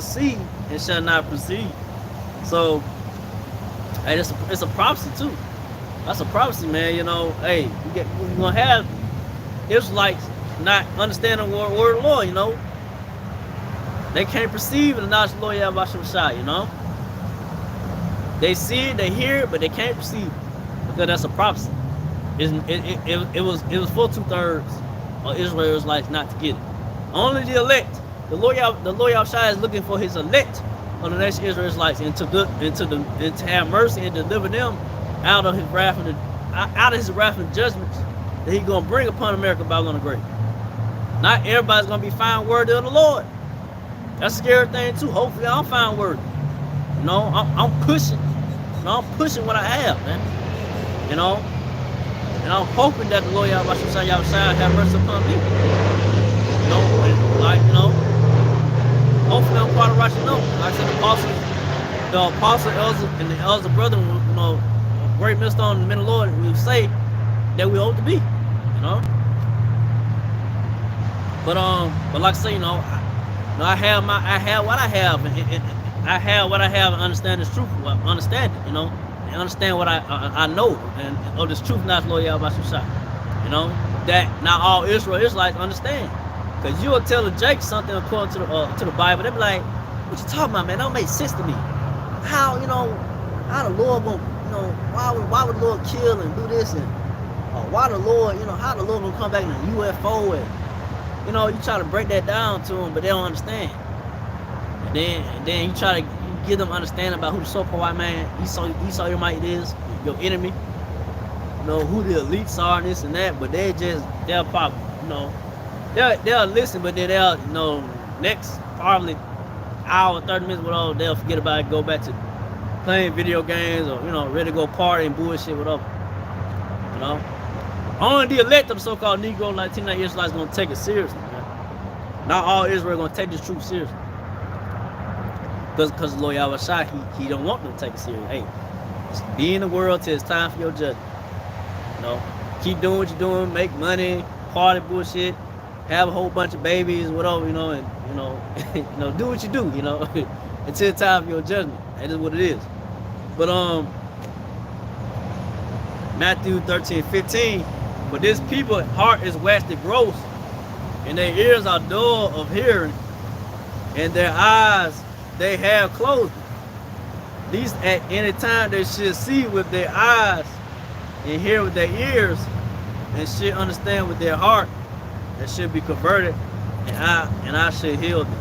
see and shall not perceive. So, hey, it's a prophecy too. That's a prophecy, man. Hey, you're gonna have Israelites not understanding the word of the Lord. They can't perceive the knowledge of the Lord Yahweh Shai. They see it, they hear it, but they can't perceive it, because that's a prophecy. It was for 2/3 of Israelites not to get it. Only the elect. The Lord Yahweh Shai is looking for his elect of the nation of Israelites, and to have mercy and deliver them out of his wrath and judgments that he's gonna bring upon America, Babylon the Great. Not everybody's gonna be found worthy of the Lord. That's a scary thing too. Hopefully, I'm found worthy. I'm pushing. I'm pushing what I have, man. And I'm hoping that the Lord Yahweh Shai have mercy upon me. Hopefully I'm part of righteous. Like I said, the apostle elder and the elder brother, Great Millstone and the men of the Lord, we say that we ought to be, But like I say, I have what I have, and I have what I have, and understand this truth. Well, understand it, and understand what I know, and of this truth, not Lord Yahweh Shai. That not all Israelites understand. Because you'll tell Jake something according to the Bible, they'll be like, "What you talking about, man? That don't make sense to me. How the Lord won't, why would the Lord kill and do this, and why the Lord, how the Lord gonna come back in a UFO, and you try to break that down to them, but they don't understand. And then you try to give them understanding about who the so-called white man Esau Edomite is, your enemy. Who the elites are, and this and that, but they'll probably, they'll listen, but then they'll, next probably hour, 30 minutes, whatever, they'll forget about it, go back to playing video games, or, ready to go party and bullshit, whatever. Only the elect of the so-called Negro, Latino Israelites going to take it seriously, man. Not all Israel going to take this truth seriously. Because the Lord Yahweh Shai, he don't want them to take it seriously. Hey, just be in the world till it's time for your judgment. Keep doing what you're doing, make money, party bullshit, have a whole bunch of babies, whatever, and do what you do, until it's time for your judgment. That is what it is. But Matthew 13:15, but this people's heart is waxed gross, and their ears are dull of hearing, and their eyes they have closed. These at any time they should see with their eyes and hear with their ears and should understand with their heart and should be converted and I should heal them.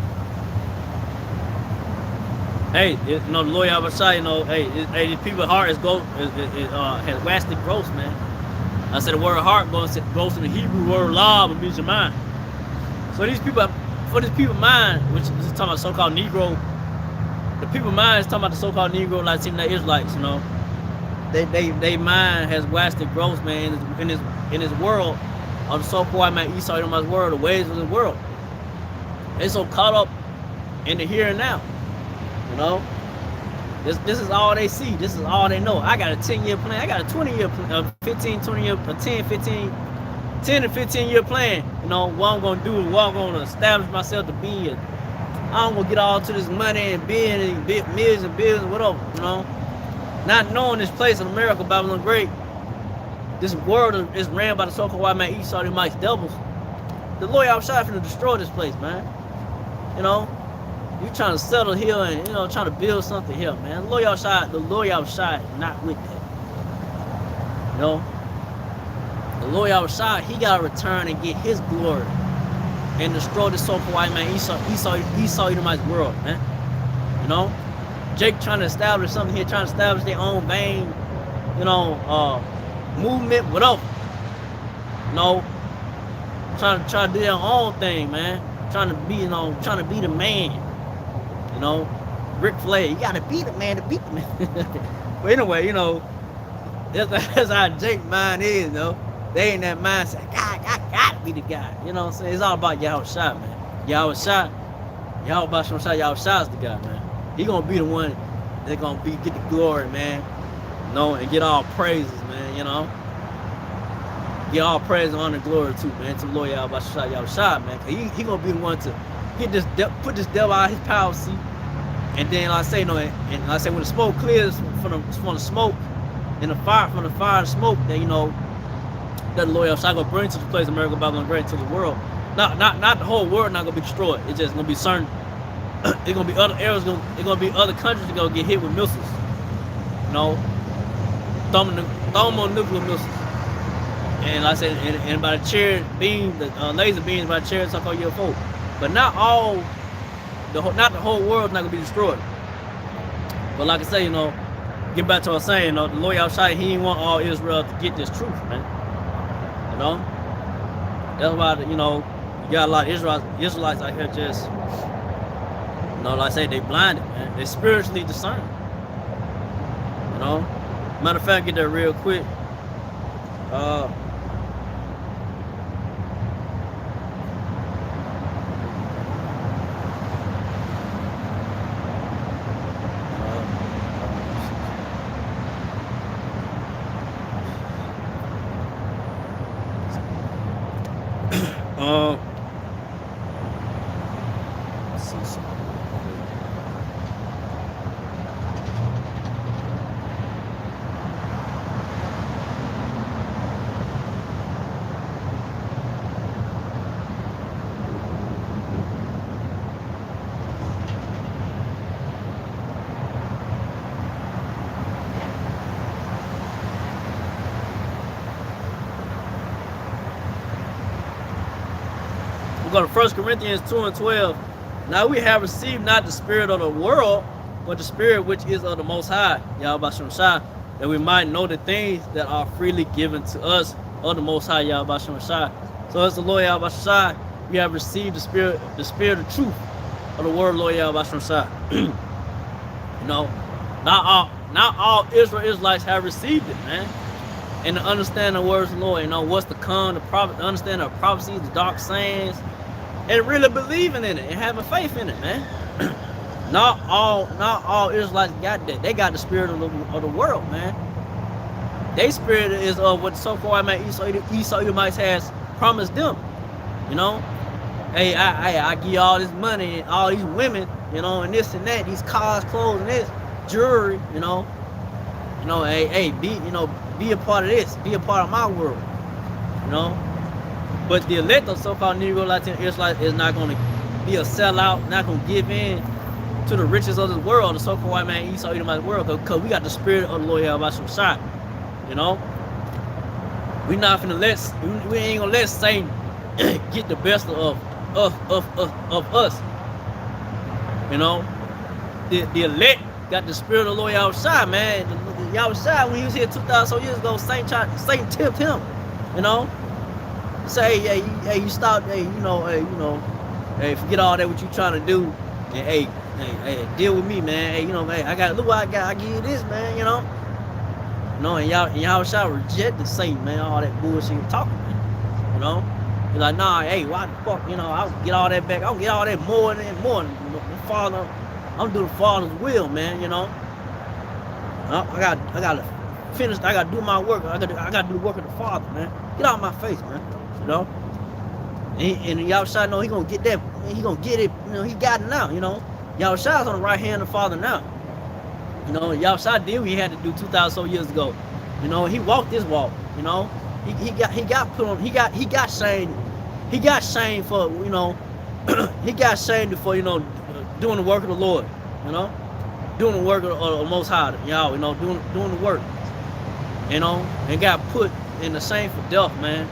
Hey, you know the Lord Yahweh, you know, hey, these people's heart has wasted growth, man. I said the word heart goes to the Hebrew word lav, it means your mind. So these people, for these people mind, which is talking about so-called Negro, the people mind is talking about the so-called Negro, like the Israelites, you know. They mind has wasted growth, man, in this world of the so-called man Esau Edomite's world, the ways of the world. They so caught up in the here and now, you know. This is all they see. This is all they know. I got a 10-year plan. I got a 20-year plan, 15, 20-year, a 10, 15, 10 to 15-year plan. You know, what I'm going to do, what I'm going to establish myself to be. And I'm going to get all to this money and millions and billions and whatever, you know. Not knowing this place in America, Babylon Great, this world is ran by the so-called white man Esau Edomite's devils. The Lord Yahweh finna destroy this place, man. You know, you trying to settle here and, you know, trying to build something here, man. The Lord Yahweh is not with that. You know, the Lord Yahweh, he got to return and get his glory and destroy the so-called white man Esau Edomite's world, man. You know, Jake trying to establish something here, trying to establish their own vain, you know, movement, whatever. You know, trying to do their own thing, man. Trying to be, you know, trying to be the man. You know, Ric Flair, you gotta be the man to beat the man. But anyway, you know, that's how Jake mind is, you know. They ain't that mindset. I gotta be the guy. You know what I'm saying? It's all about Yahweh Shai, man. Yahweh Shai is the guy, man. He gonna be the one that's gonna get the glory, man. You know, and get all praises, man, you know. Get all praise, honor, and glory too, man, to the Lord Yahweh Shai, man. Cause he gonna be the one to get this put this devil out of his power seat. And then like I say, you know, and like I say, when the smoke clears from the smoke and the fire and smoke, then you know that the Lord Yahweh Shai gonna bring to the place of America, Babylon Great, to the world. Not the whole world not gonna be destroyed. It's just gonna be certain. It's gonna be other areas. It's gonna be other countries that gonna get hit with missiles. You know, thermonuclear missiles. And like I said, and by the cherry beam, the laser beams by the cherry so-called UFO. But not the whole world's not gonna be destroyed. But like I say, you know, get back to what I was saying, you know, the Lord Yahweh, he didn't want all Israel to get this truth, man. You know, that's why, you know, you got a lot of Israelites out here just, you know, like I say, they blinded, man. They spiritually discerned. You know, matter of fact, get that real quick. Let's see something. Go to 1 Corinthians 2:12. Now we have received not the spirit of the world, but the spirit which is of the Most High, Yahweh Shai, that we might know the things that are freely given to us of the Most High, Yahweh Shai. So as the Lord Yahweh Shai, we have received the spirit of truth of the word Lord Yahweh Shai. You know, not all Israelites have received it, man. And to understand the words of the Lord, you know, what's to come, understand the prophecies, the dark sayings, and really believing in it and having faith in it, man. Not all Israelites got that. They got the spirit of the world, man. Their spirit is of what the so-called man Esau Edomites has promised them. You know, hey, I give you all this money and all these women, you know, and this and that, these cars, clothes, and this jewelry, you know, hey, be a part of this, be a part of my world, you know. But the elect of so-called Negro Latino Israelites is not going to be a sellout, not gonna give in to the riches of this world, the so-called white man Esau Edomite world, because we got the spirit of the Lord Yahweh Shai. You know, we not finna we ain't gonna let Satan get the best of us. You know, the elect got the spirit of the Lord Yahweh Shai, man. The Yahweh Shai, when he was here 2,000 years ago, Satan tipped him. You know, say, hey, you stop, hey, hey, forget all that what you trying to do, and hey, deal with me, man. Hey, hey, I got, look what I got. I give you this, man. And y'all shall reject Satan, man. All that bullshit you talking, man. You know, you're like, nah, hey, why the fuck, I'll get all that back. I'll get all that more and more. The Father, I'm doing the Father's will, man. I got to finish. I got to do my work. I got to do the work of the Father, man. Get out of my face, man. And y'all shall know he gonna get that. He gonna get it. He got it now. Y'all shall's on the right hand of the Father now. Y'all shall did what he had to do 2,000 years ago. He walked this walk. He got put on. He got shamed. He got shamed for he got shamed for doing the work of the Lord. Doing the work of the Most High. Y'all doing the work. And got put in the shame for death, man.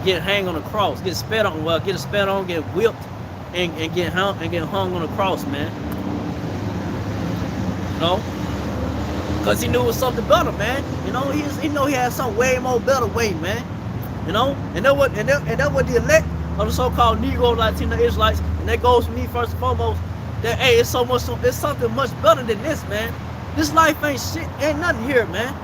Get hanged on the cross, get spit on, get whipped, and get hung on the cross, man. Cause he knew it was something better, man. He know he had something way more better way, man. And that what the elect of the so-called Negro Latino Israelites, and that goes for me first and foremost. That hey, it's something much better than this, man. This life ain't shit, ain't nothing here, man.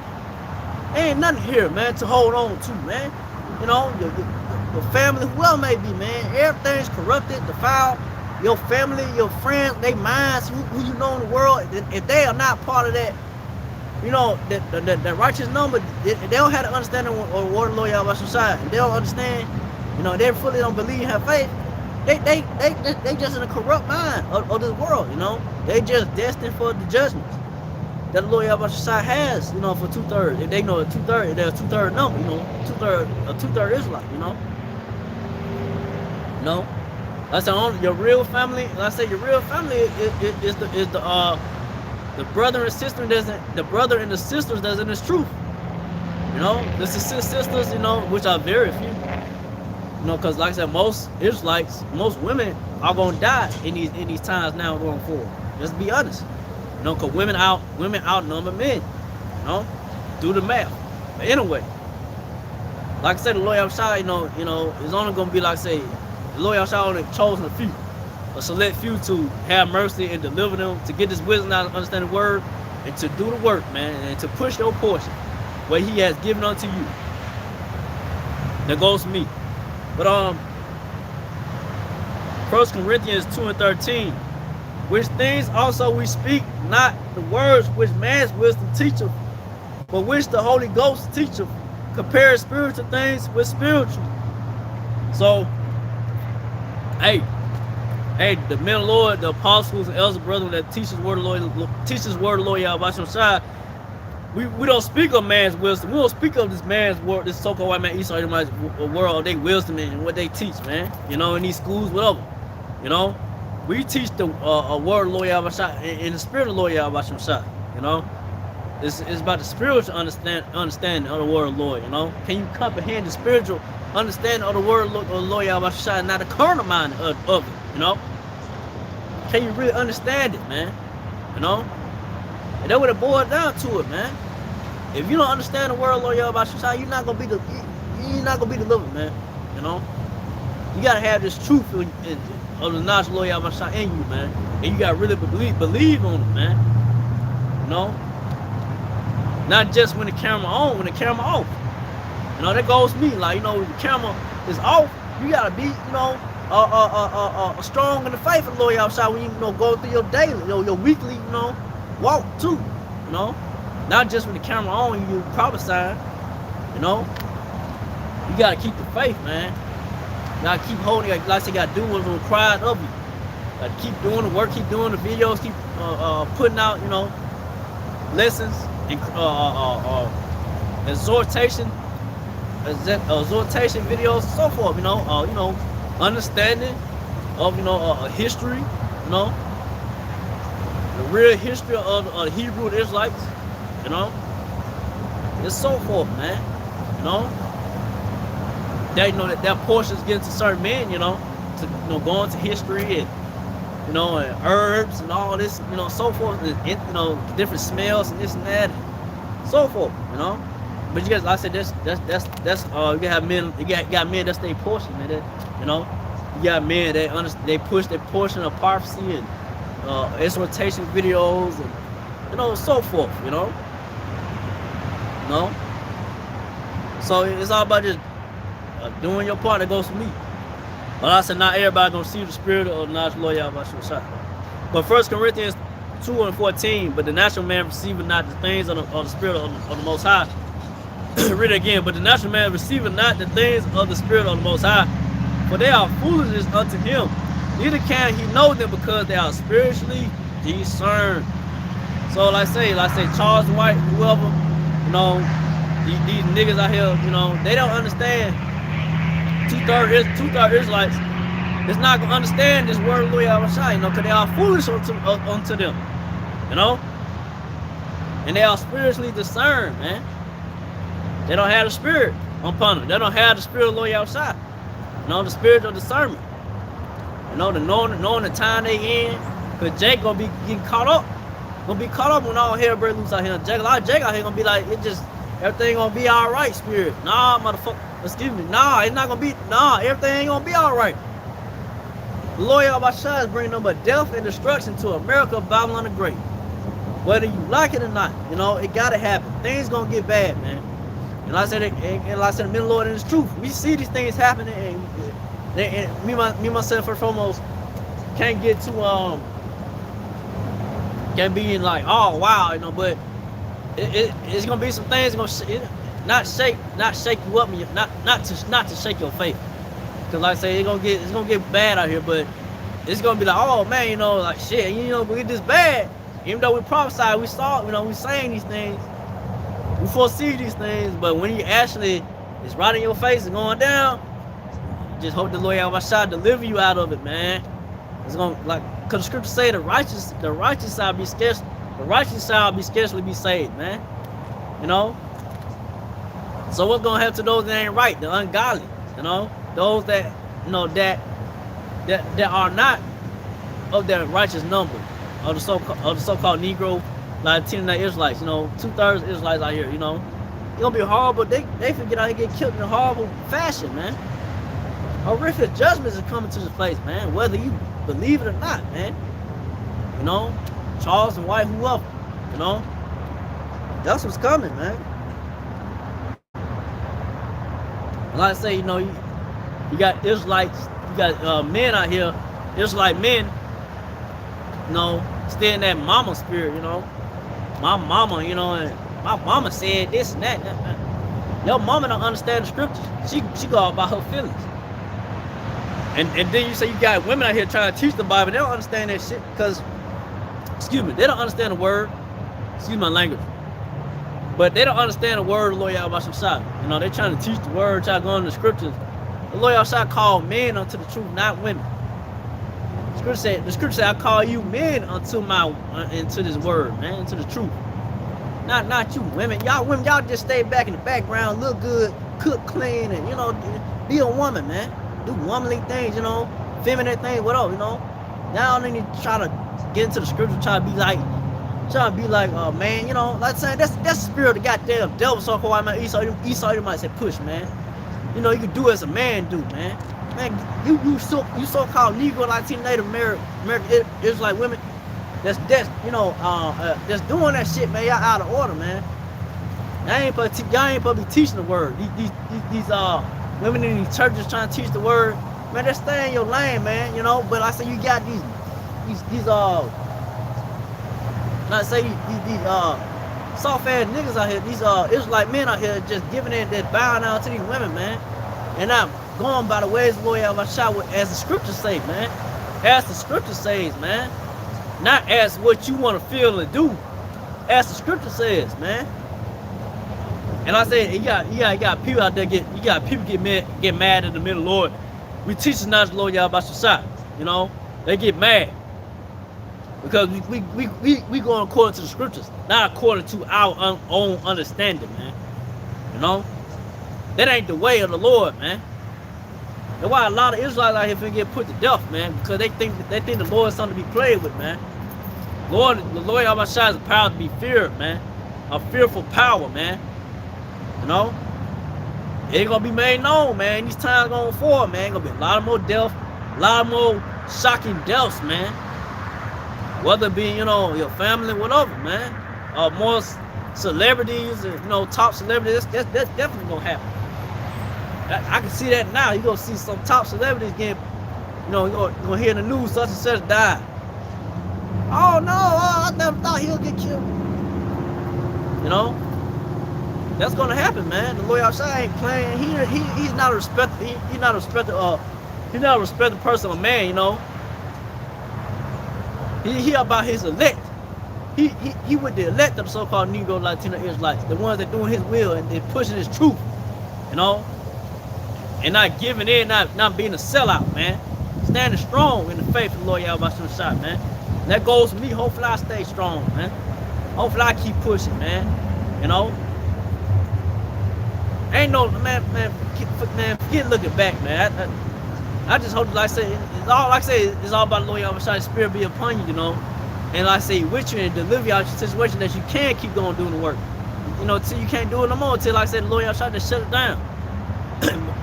Ain't nothing here, man, to hold on to, man. Your family, whoever may be, man, everything's corrupted, defiled. Your family, your friends, they minds, who you know in the world, if they are not part of that, that righteous number, they don't have the understanding of what the Lord Yahweh Shai. They don't understand, they fully don't believe and have faith. They just in a corrupt mind of this world, They just destined for the judgments that the Lord Yahweh Shai has, for 2/3. If they know a 2/3, there's a 2/3 number, a 2/3 Israelite, I said your real family. I say your real family is the brother and sister the brother and the sisters that's in this truth. The sisters, which are very few. Because like I said, most Israelites, most women are gonna die in these times now going forward. Let's be honest. Because women outnumber men. Do the math. But anyway, like I said, the Lord Yahweh, is only gonna be like I say, the Lord Yahweh only chosen a select few to have mercy and deliver them, to get this wisdom out and understand the word, and to do the work, man, and to push your portion where he has given unto you. That goes to me. But 1 Corinthians 2:13, which things also we speak, not the words which man's wisdom teacheth, but which the Holy Ghost teacheth, compare spiritual things with spiritual. So, hey, the men of the Lord, the apostles and elder brethren that teaches the word of the Lord Yahweh Shai, we don't speak of man's wisdom. We don't speak of this man's word, this so-called white man Esau Edomite world, they wisdom and what they teach, man. In these schools, whatever. We teach the word of Lord Yahweh Shai in the spirit of Lord Yahweh Shai. It's about the spiritual understanding of the word of the Lord. Can you comprehend the spiritual understanding of the word of the Lord Yahweh Shai, not the carnal mind of it? Can you really understand it, man? And that's what it boils down to it, man. If you don't understand the word of the Lord Yahweh Shai, you're not gonna be delivered, man. You gotta have this truth of the knowledge of the Lord Yahweh Shai in you, man. And you gotta really believe on it, man. Not just when the camera on, when the camera off. That goes to me. Like, when the camera is off, you gotta be, strong in the faith of the Lord Yahweh Shai when you go through your daily, your weekly, walk too. Not just when the camera on, you prophesying. You gotta keep the faith, man. You gotta keep holding, like I said, you gotta do what's required of you. Gotta keep doing the work, keep doing the videos, keep putting out, lessons and exhortation videos and so forth. Understanding of a history, you know, the real history of the Hebrew Israelites, you know, and so forth, man. You know, that portion is getting to certain men, you know, to go into history and and herbs and all this, so forth, and different smells and this and that, and so forth, But you guys, like I said, that's you have men, you got men that's their portion, man. You got men that they push their portion of prophecy and exhortation videos and so forth, So it's all about just doing your part that goes for me. But I said, not everybody gonna see the spirit of the natural Lord Yahweh Shai. But 1 Corinthians 2:14, but the natural man receiving not the things of the spirit of the Most High. Read it again. But the natural man receiving not the things of the spirit of the Most High, for they are foolishness unto him. Neither can he know them because they are spiritually discerned. So like say Charles White, whoever, these niggas out here, they don't understand. Two-third Israelites is not gonna understand this word of Lord Yahweh Shai, because they are foolish unto them, and they are spiritually discerned, man. They don't have the spirit upon them. They don't have the spirit of Lord Yahweh Shai, the spirit of discernment, the knowing the time they in, because Jake gonna be getting caught up, when all hell breaks loose out here. Jake out here gonna be like, everything gonna be all right, spirit. Nah, motherfucker. Excuse me. Nah, it's not gonna be. Nah, everything ain't gonna be all right. The Lord Yahweh Shai is bringing them but death and destruction to America, Babylon the Great. Whether you like it or not, it gotta happen. Things gonna get bad, man. And like I said, the Lord, and it's truth. We see these things happening, and me myself, first and foremost, can't get too can't be in like, oh wow, but it's gonna be some things gonna not shake you up, not to shake your faith, because like I say, it's gonna get bad out here, but it's gonna be like, oh man, like shit, we get this bad. Even though we prophesied, we saw, we saying these things, we foresee these things, but when you actually it's right in your face and going down, just hope the Lord Yahweh Shai deliver you out of it, man. It's gonna because the scriptures say the righteous shall be scarce. The righteous shall be scarcely be saved, man. So what's gonna happen to those that ain't right, the ungodly, those that that are not of that righteous number, of the so-called Negro Latino Israelites, 2/3 Israelites out here, it's gonna be horrible. They forget out here get killed in a horrible fashion, man. Horrific judgments are coming to this place, man, whether you believe it or not, man. Charles and White, whoever, that's what's coming, man. Like I say, you got Israelites, you got men out here, Israelite men, stay in that mama spirit, my mama, and my mama said this and that. Your mama don't understand the scriptures. She go about her feelings. And then you say you got women out here trying to teach the Bible. They don't understand that shit because, excuse me, they don't understand the word. Excuse my language. But they don't understand the word of the Lord Yahweh Shai. They're trying to teach the word, trying to go into the scriptures. The Lord Yahweh Shai called men unto the truth, not women. The scripture said, I call you men into this word, man, into the truth. Not you women. Y'all just stay back in the background, look good, cook clean, and be a woman, man. Do womanly things, feminine things, whatever, Y'all need to try to get into the scripture, try to be like, man, like I said, that's the spirit of the goddamn devil. So called man, Esau might say push, man. You can do as a man do, man. Man, you so-called Negro, Latino, Native American Israelite women, that's doing that shit, man. Y'all out of order, man. Y'all ain't supposed to be teaching the word. These women in these churches trying to teach the word, man. Just stay in your lane, man. But I say you got these soft ass niggas out here, these Israelite men out here just giving in, that bowing down to these women, man, and not going by the ways of the Lord Yahweh Shai, as the scriptures say, man. As the scripture says, man. Not as what you want to feel and do. As the scripture says, man. And I say, you got people out there get mad at the middle Lord. We teach the knowledge of the Lord Yahweh Shai. you know, they get mad because we going according to the scriptures, not according to our own understanding, man. You know, that ain't the way of the Lord, man. That's why a lot of Israelites out here finna get put to death, man, because they think the Lord is something to be played with, man. The Lord Yahweh is a power to be feared, man. A fearful power, man. You know, it ain't gonna be made known, man. These times going forward, man, gonna be a lot more death, a lot more shocking deaths, man. Whether it be, you know, your family, whatever, man. More celebrities, you know, top celebrities, that's definitely gonna happen. I can see that now. You're gonna see some top celebrities getting, you know, you're gonna hear in the news such and such died. Oh no, I never thought he'll get killed. You know? That's gonna happen, man. The Lord outside ain't playing. He's not a respected he's not a respected person or man, you know. He about his elect. He with the elect of the so-called Negro Latino Israelites, the ones that doing his will and they're pushing his truth, you know, and not giving in, not being a sellout, man. Standing strong in the faith of the Lord Yahweh Shai, man. And that goes for me. Hopefully I stay strong, man. Hopefully I keep pushing, man. You know, ain't no man. Forget looking back, man. I just hope, like I say, it's all about the Lord Yahweh Shai's spirit be upon you, you know. And like I say, with you and deliver you out of your situation that you can keep going doing the work. You know, till you can't do it no more. Till, like I said, the Lord Yahweh Shai just shut it down.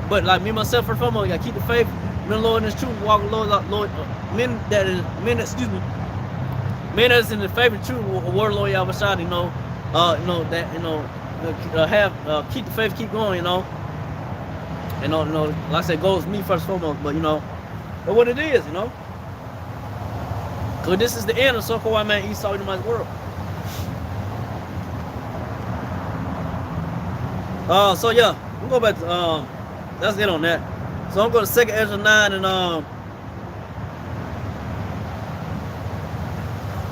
But like me myself, first and foremost, you gotta keep the faith, men Lord in His truth, walk with Lord, men that's in the faith and truth, word of Lord Yahweh Shai, you know, that, you know, keep the faith, keep going, you know. You know, like I said, goes me first and foremost, but you know, but what it is, you know. Cause this is the end of so-called white man Esau Edomite's world. So yeah, we'll go back to that's it on that. So I'm going to 2nd Ezra 9 and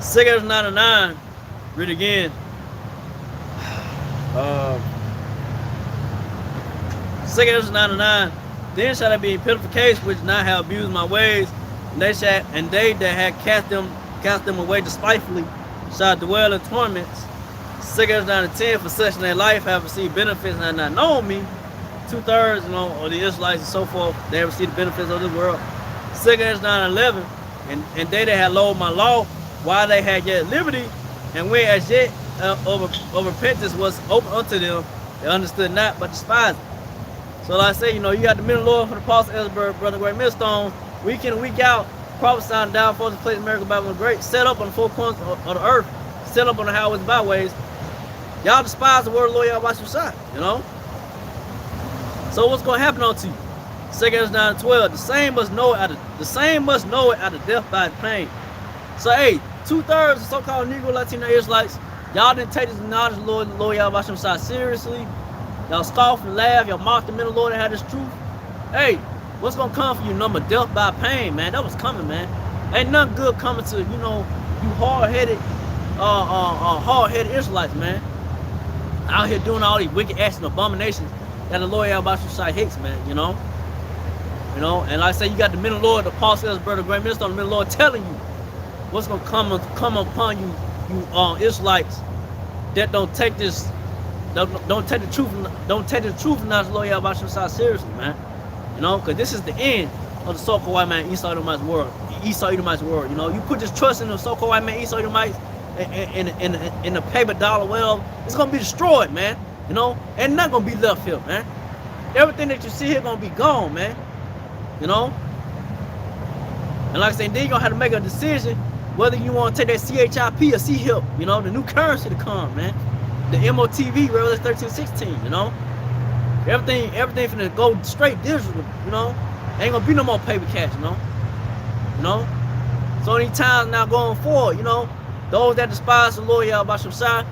2nd Ezra 9 and 9. Read it again. 2nd Ezra 9 and 9. Then shall I be in pitiful case which now have abused my ways, and they that had cast them away despitefully shall dwell in torments. 2nd Ezra 9 and 10. For such in their life have received benefits and have not known me. 2/3, you know, of the Israelites and so forth, they have received the benefits of this world. 2nd Ezra 9 and 11. And they that had loathed my law while they had yet liberty, and when as yet of repentance was open unto them, they understood not but despised it. So like I say, you know, you got the men of the Lord for the Apostle Ezra, Brother Great Millstone, week in and week out, prophesying down for the place of America Bible great, set up on the four corners of the earth, set up on the highways and byways. Y'all despise the word of the Lord Yahweh Shai, you know. So what's gonna happen unto you? 2nd Ezra 9 and 12. The same must know it out of death by pain. So hey, 2/3 of so-called Negro Latino Israelites, y'all didn't take this knowledge of the Lord Yahweh Shai seriously. Y'all scoff and laugh, y'all mock the men of the Lord that had this truth. Hey, what's gonna come for you? Number death by pain, man. That was coming, man. Ain't nothing good coming to, you know, you hard-headed Israelites, man. Out here doing all these wicked acts and abominations that the Lord Yahweh Shai hates, man, you know. You know, and like I say, you got the men of the Lord, the apostles, Brother Great Minister, the men of the Lord telling you what's gonna come upon you, Israelites that don't take this, don't take the truth and not the Lord Yahweh Shai seriously, man. You know, because this is the end of the so-called white man Esau Edomite's world. You know, you put this trust in the so-called white man Esau Edomites in the paper dollar, well, it's gonna be destroyed, man. You know, ain't not gonna be left here, man. Everything that you see here gonna be gone, man. You know? And like I said, then you're gonna have to make a decision whether you want to take that CHIP or C-HIP, you know, the new currency to come, man. The MOTV, Revelation 13:16, you know. Everything finna go straight digital, you know. Ain't gonna be no more paper cash, you know. You know? So many times now going forward, you know, those that despise the Lord Yahweh Shai,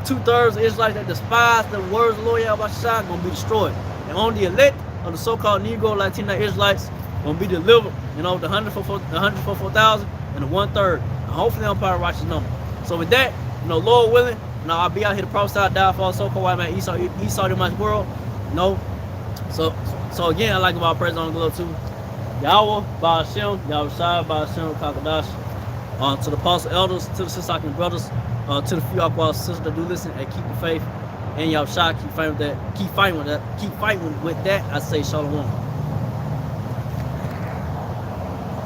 2/3 of Israelites that despise the words of the Lord Yahweh Shai gonna be destroyed. And only the elect of the so-called Negro Latino Israelites gonna be delivered, you know, the 144,000 and the 1/3. And hopefully I'm part of righteous number. So with that, you know, Lord willing, you know, I'll be out here to prophesy downfall of so-called white man Esau Edomite's world, you know. So again, I like about praise on the globe too. Yahweh, Ba'ashem, Yahushua, Ba'ashem, Kakadash. To the apostle elders, to the Sisakin brothers, to the few Aqua sisters that do listen and keep the faith. And Yahushua, keep fighting with that. Keep fighting with that. I say shalom.